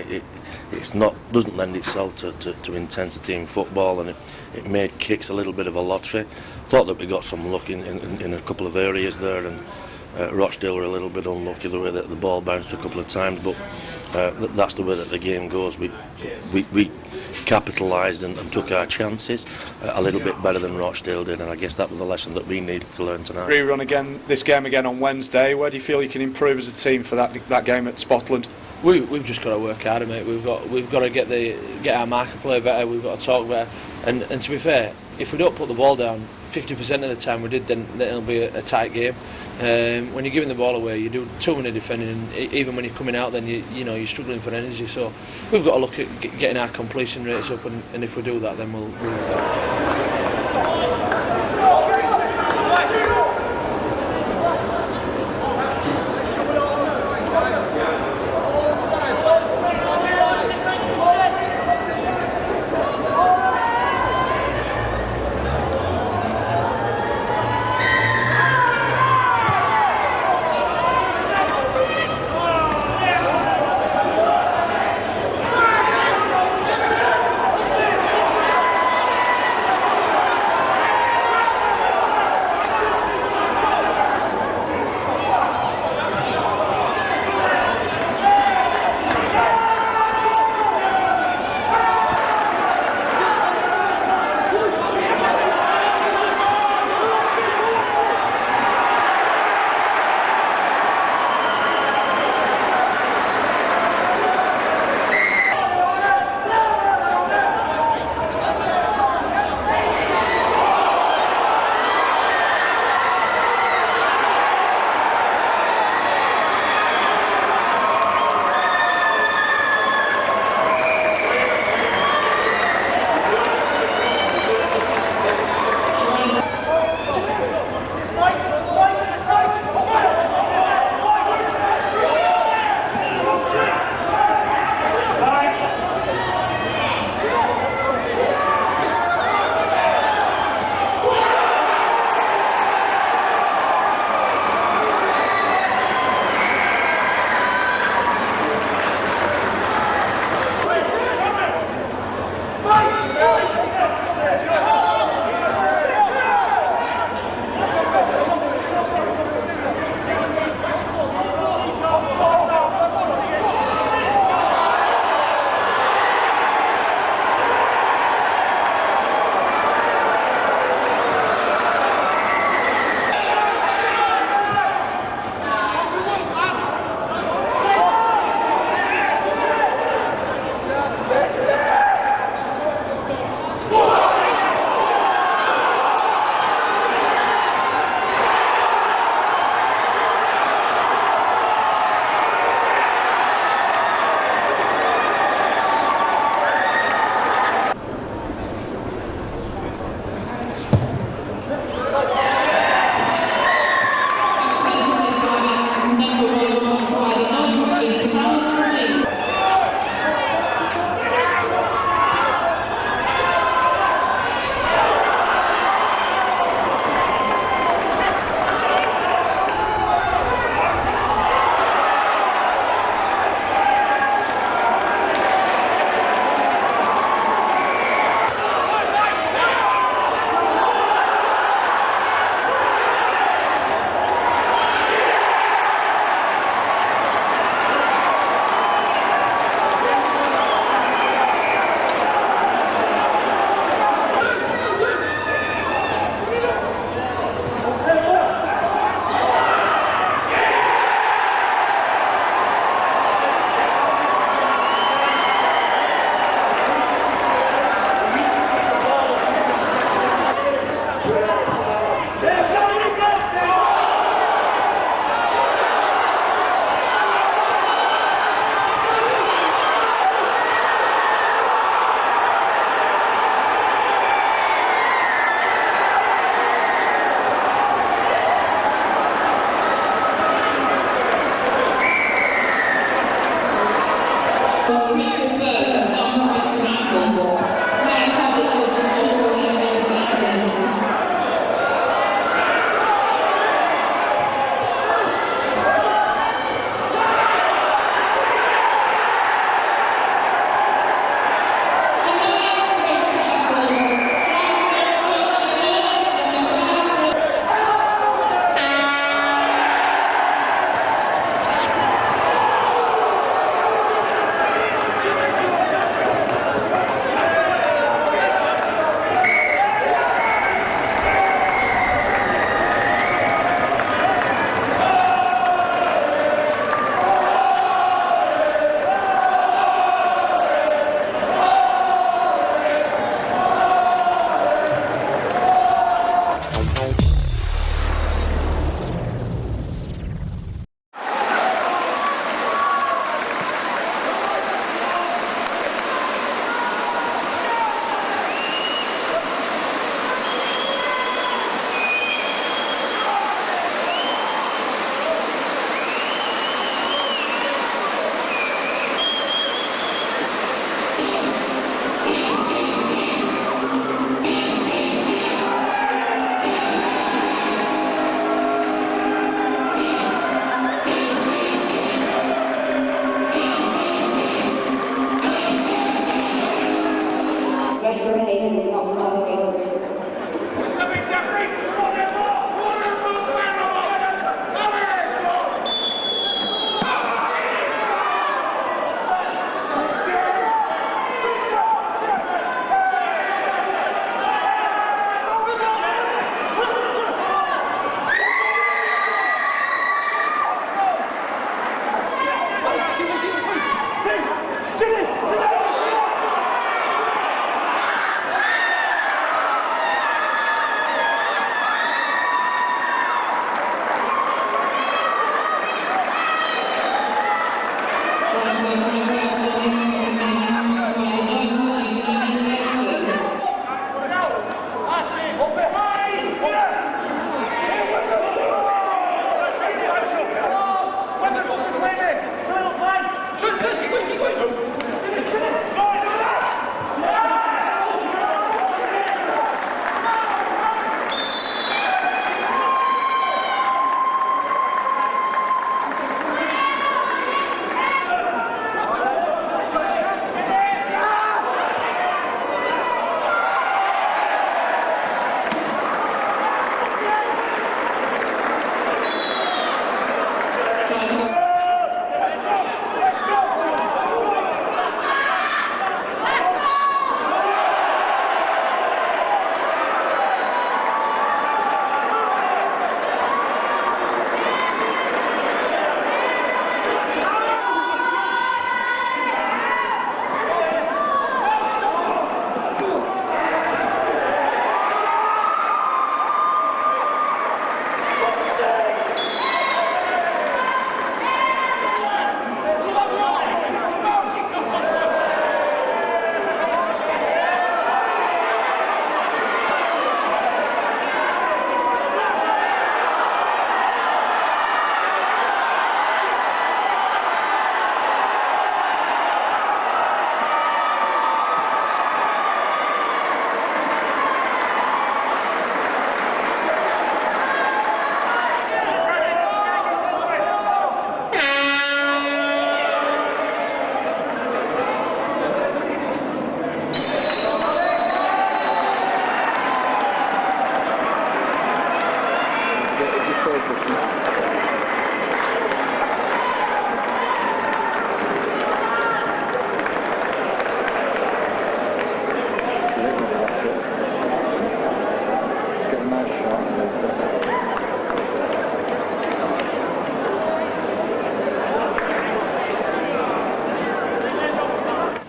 It's not, doesn't lend itself to intensity in football, and it made kicks a little bit of a lottery. Thought that we got some luck in a couple of areas there, and Rochdale were a little bit unlucky the way that the ball bounced a couple of times, but that's the way that the game goes. We capitalised and took our chances a little bit better than Rochdale did, and I guess that was the lesson that we needed to learn tonight. Rerun again, this game again on Wednesday. Where do you feel you can improve as a team for that game at Spotland? We've just got to work harder, mate. We've got to get our marker play better. We've got to talk better, and to be fair, if we don't put the ball down 50% of the time we did, then it'll be a tight game. When you're giving the ball away, you do too many defending, and even when you're coming out, then you're struggling for energy. So we've got to look at getting our completion rates up, and if we do that, then we'll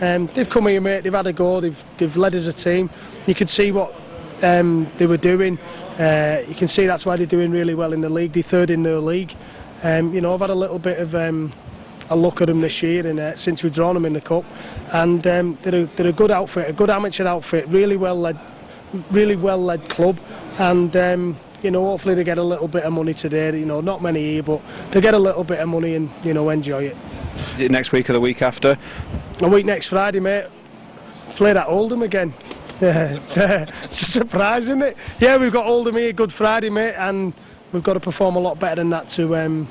They've come here, mate. They've had a go. They've led as a team. You could see what they were doing. You can see that's why they're doing really well in the league. They're third in their league. I've had a little bit of a look at them this year, and since we've drawn them in the cup, and they're a good outfit, a good amateur outfit, really well led club, and hopefully they get a little bit of money today. Not many here, but they get a little bit of money and enjoy it. Is it next week or the week after? A week next Friday, mate. Play that Oldham again. It's a surprise, isn't it? Yeah, we've got Oldham here, Good Friday, mate, and we've got to perform a lot better than that to win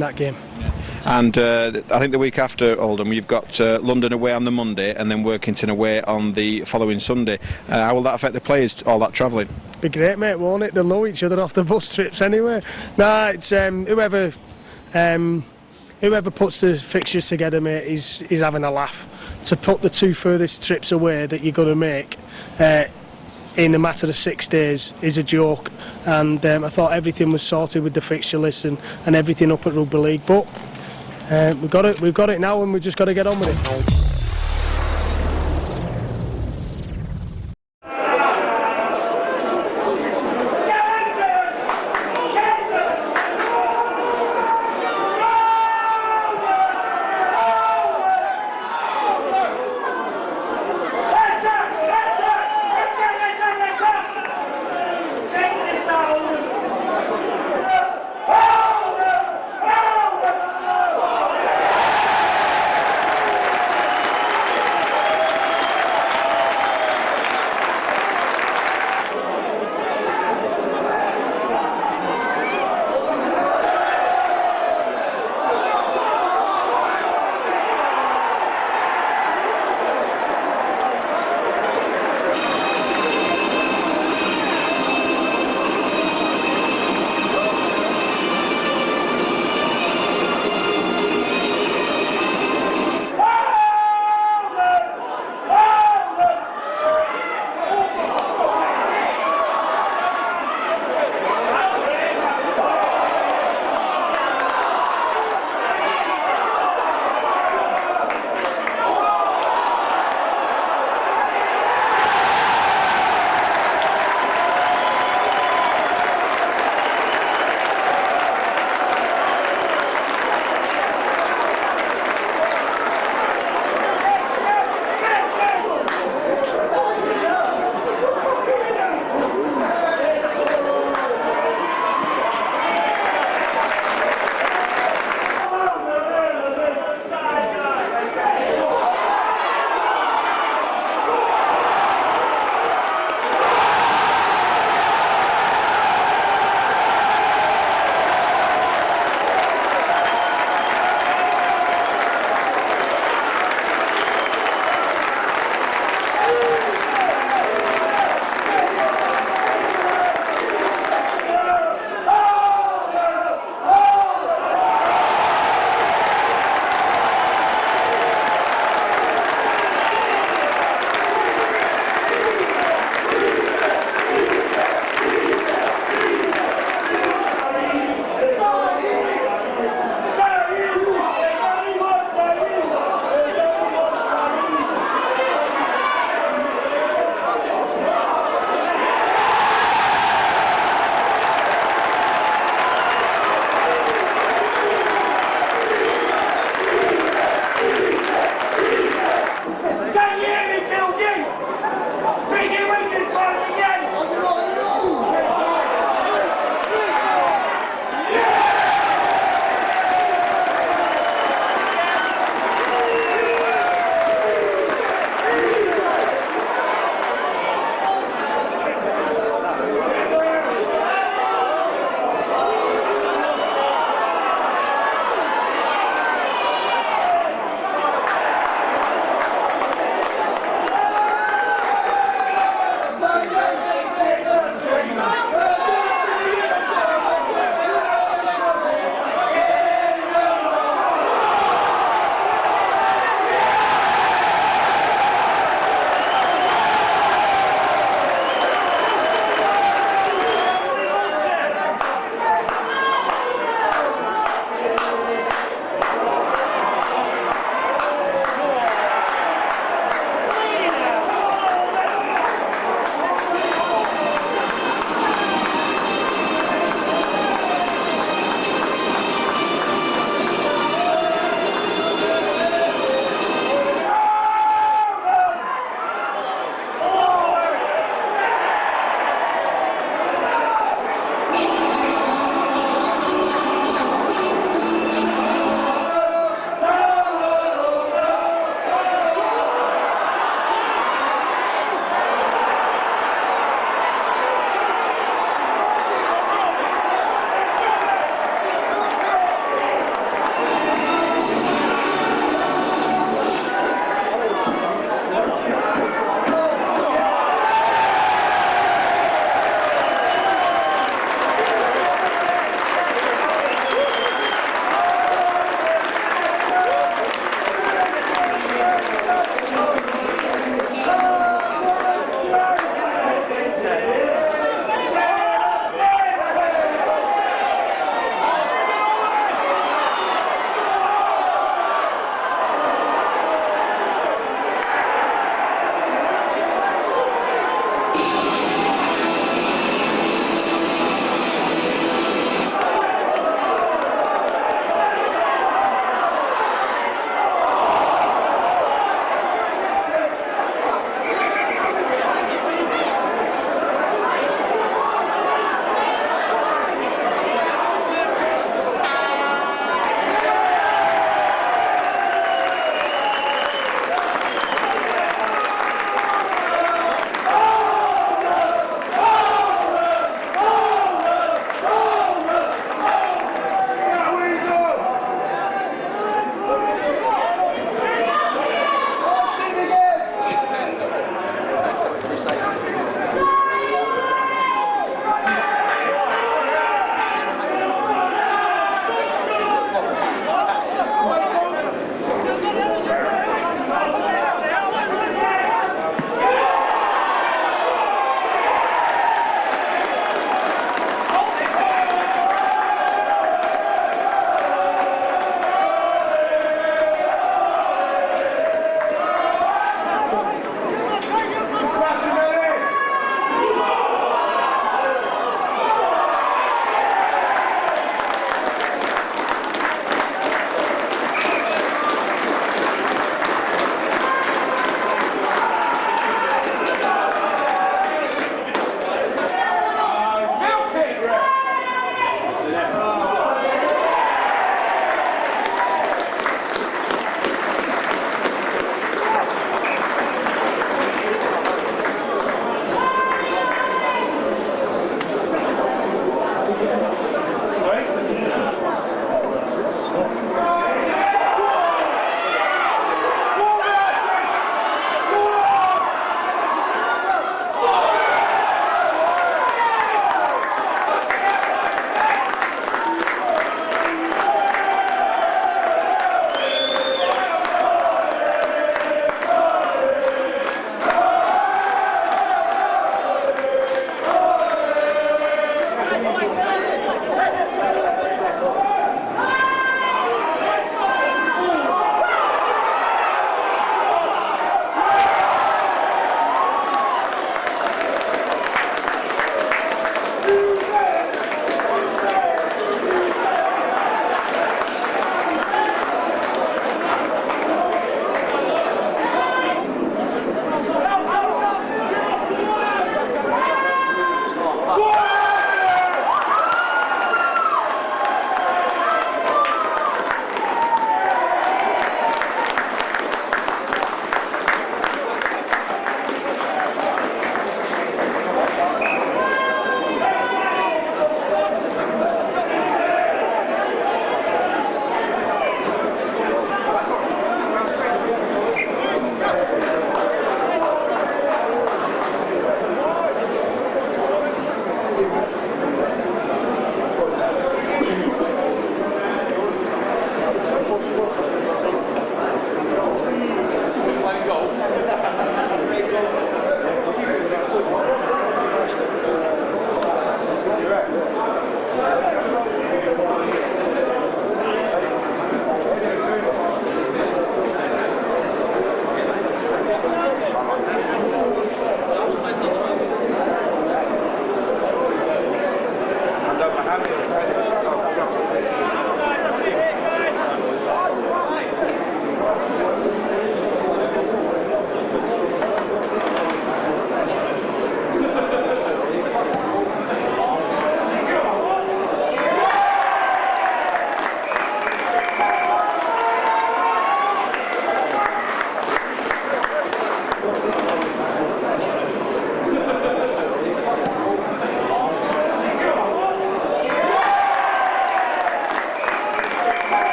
that game. And I think the week after Oldham, you've got London away on the Monday and then Workington away on the following Sunday. How will that affect the players, all that travelling? Be great, mate, won't it? They'll know each other off the bus trips anyway. Nah, it's whoever puts the fixtures together, mate, is having a laugh. To put the two furthest trips away that you're going to make in a matter of 6 days is a joke. And I thought everything was sorted with the fixture list and everything up at Rugby League. But we've got it now, and we've just got to get on with it.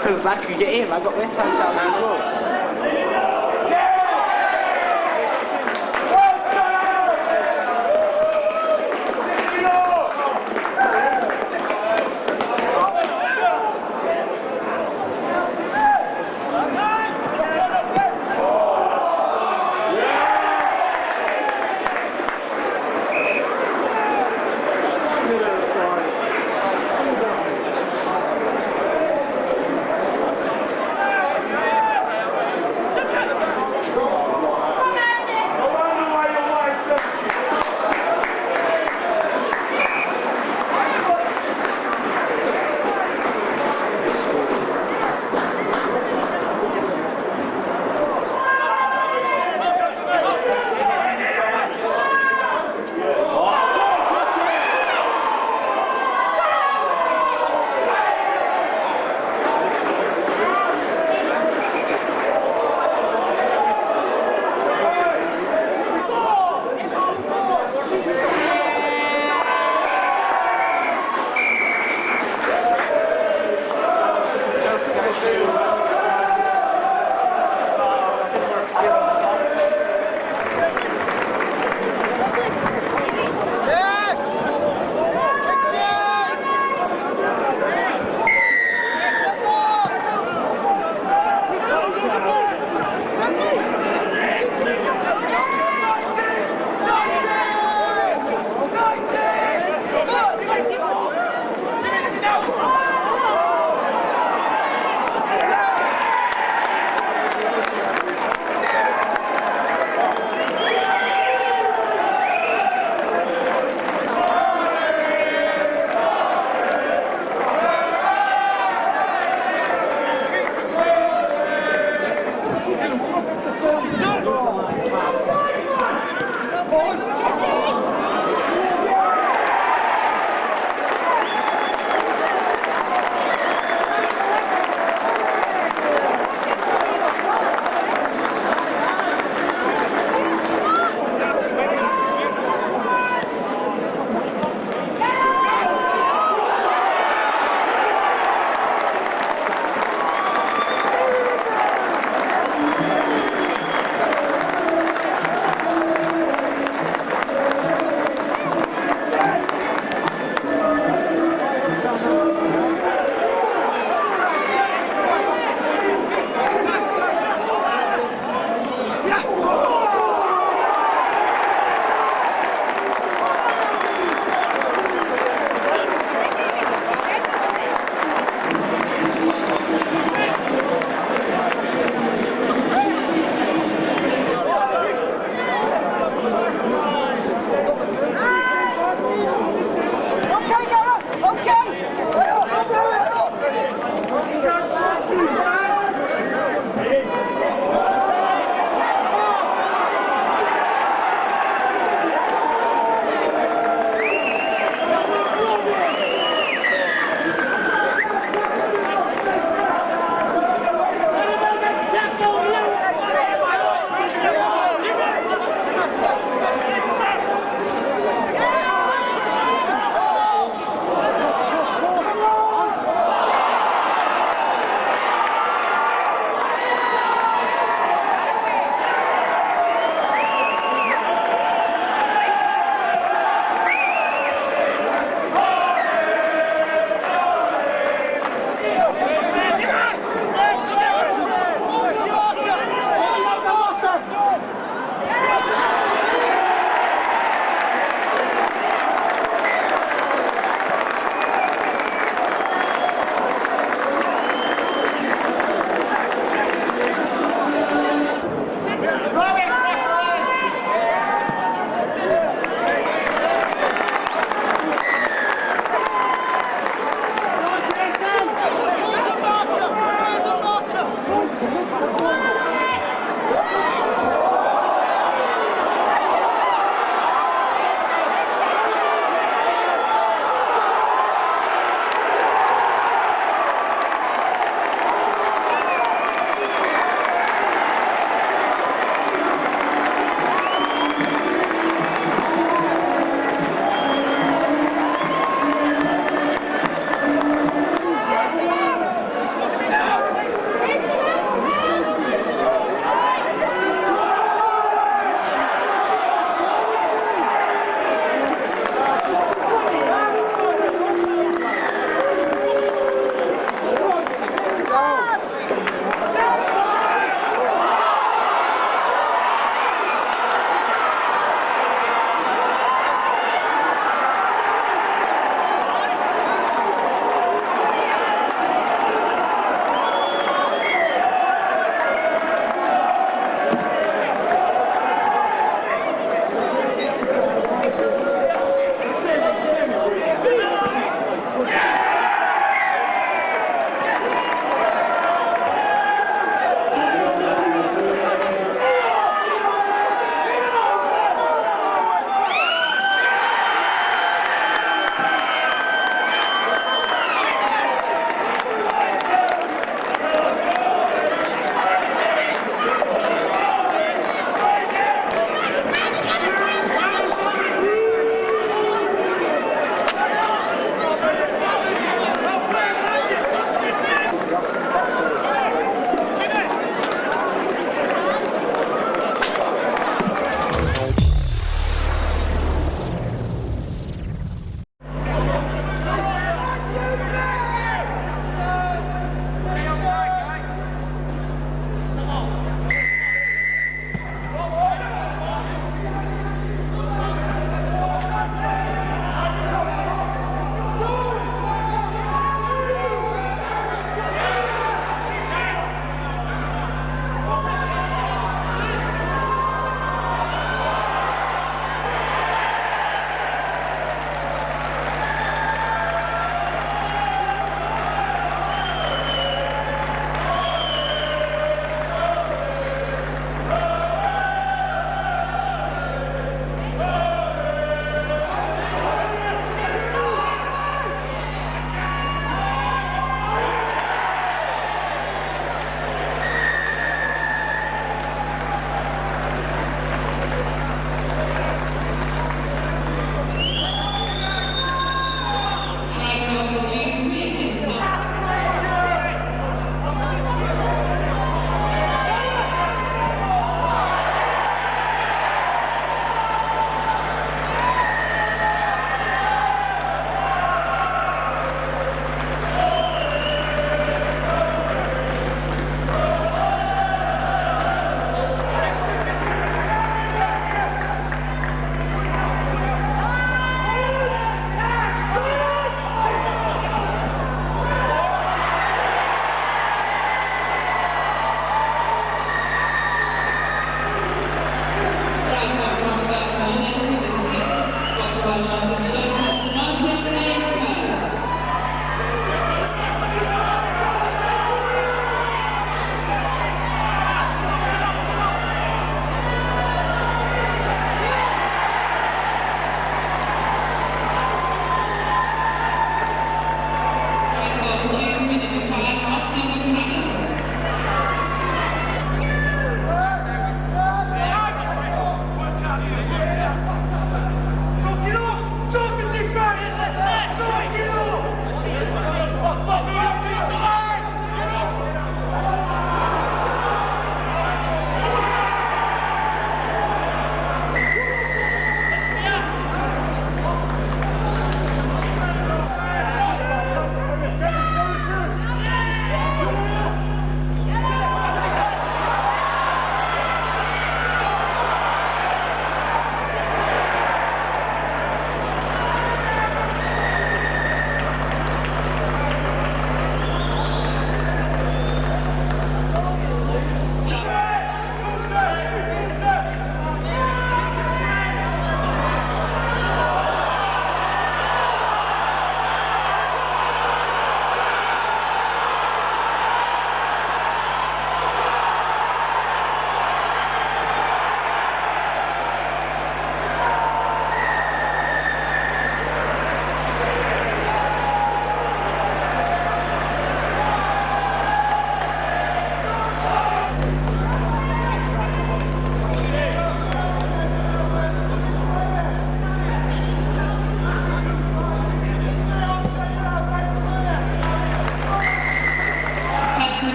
Because I could get in, I got West Ham challenge as well.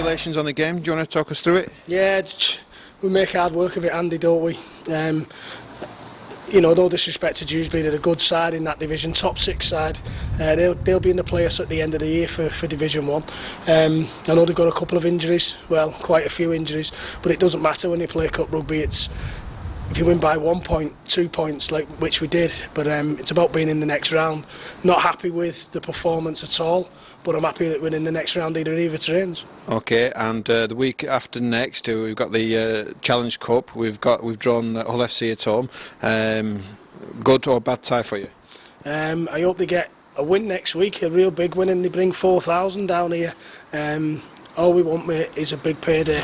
congratulations on the game. Do you want to talk us through it? Yeah, we make hard work of it, Andy, don't we? You know, no disrespect to Dewsbury, they're a good side in that division, top 6 side. They'll be in the playoffs at the end of the year for Division 1. I know they've got a couple of injuries, well, quite a few injuries, but it doesn't matter when you play cup rugby. It's if you win by 1 point, 2 points, like which we did, but it's about being in the next round. Not happy with the performance at all, but I'm happy that we're in the next round either trains. Okay, and the week after next, we've got the Challenge Cup. We've drawn Hull FC at home. Good or bad tie for you? I hope they get a win next week, a real big win, and they bring 4,000 down here. All we want, mate, is a big payday.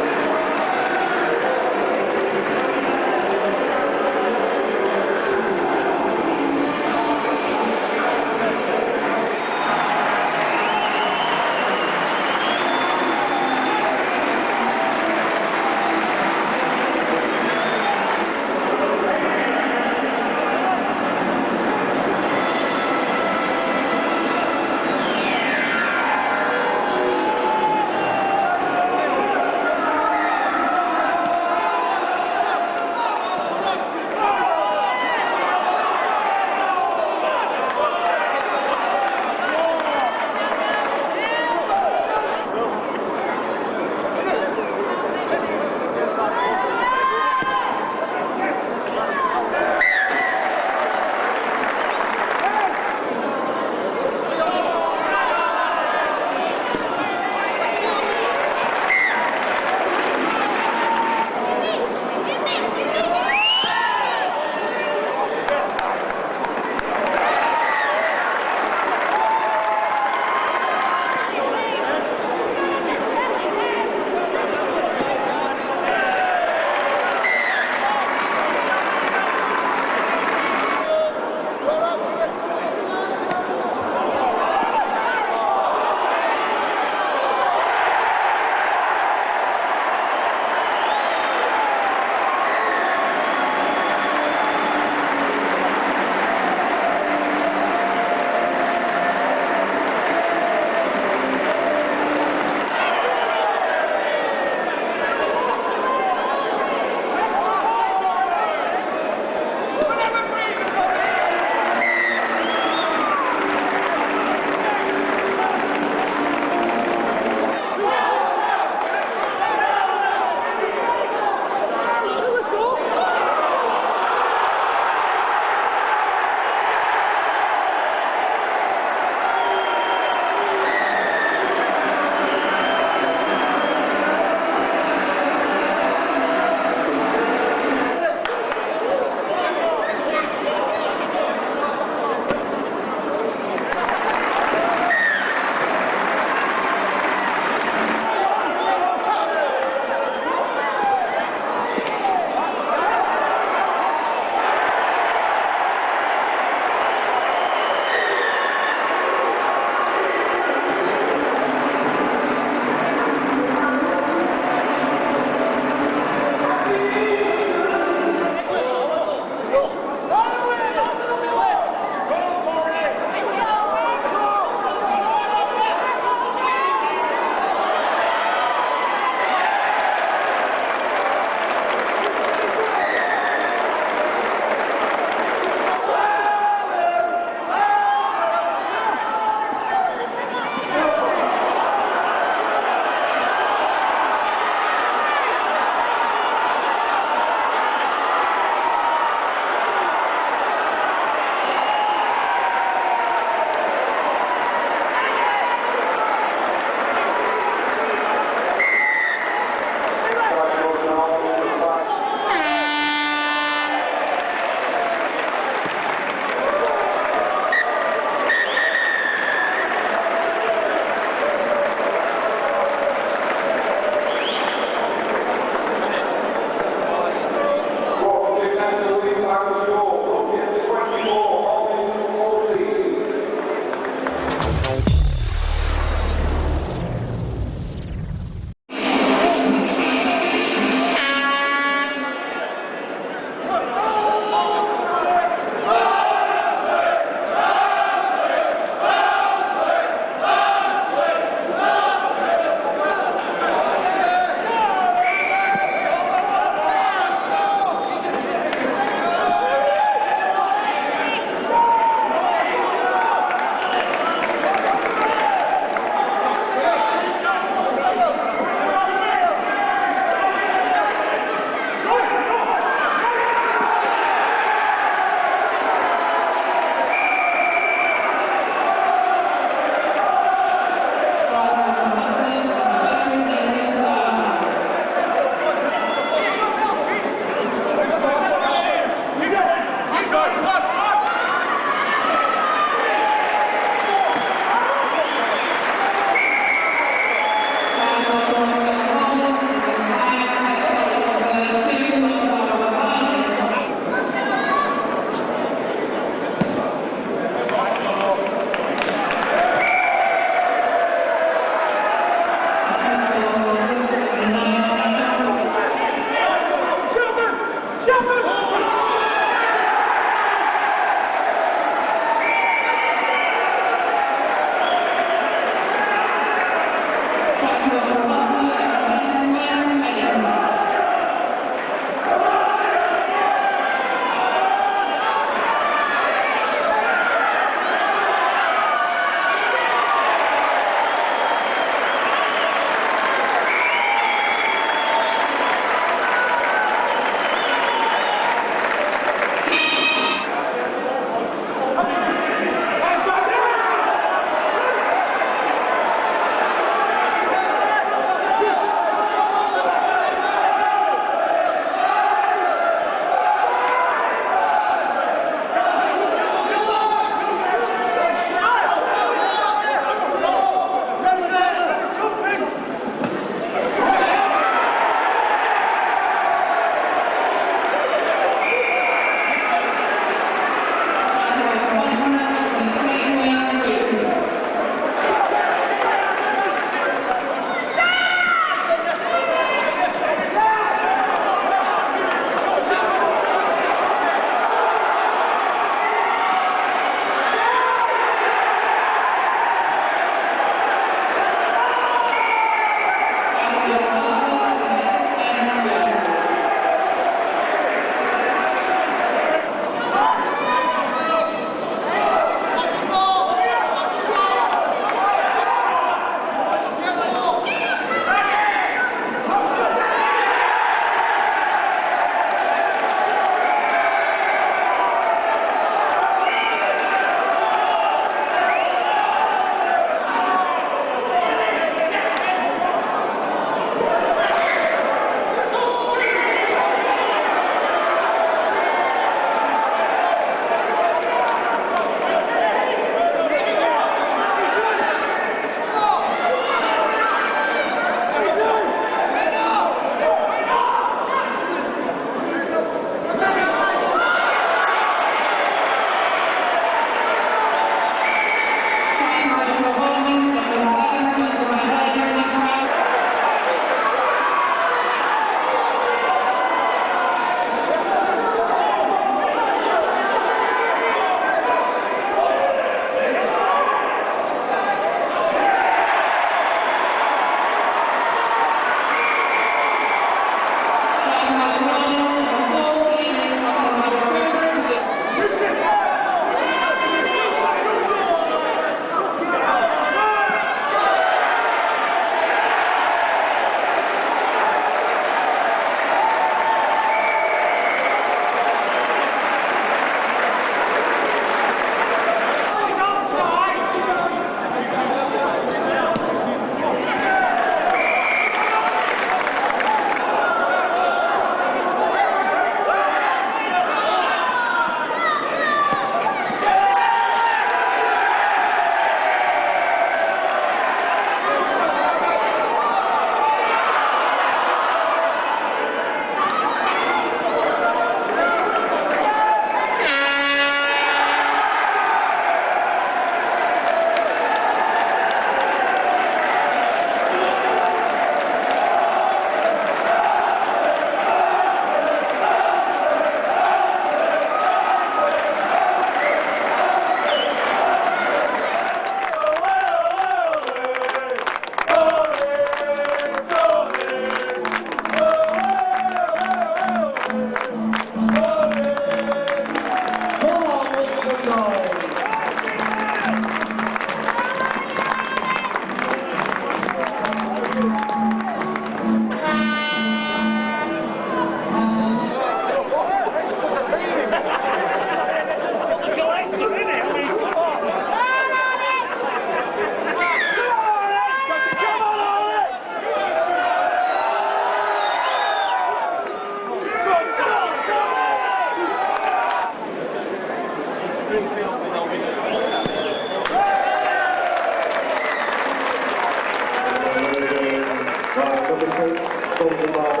Bye.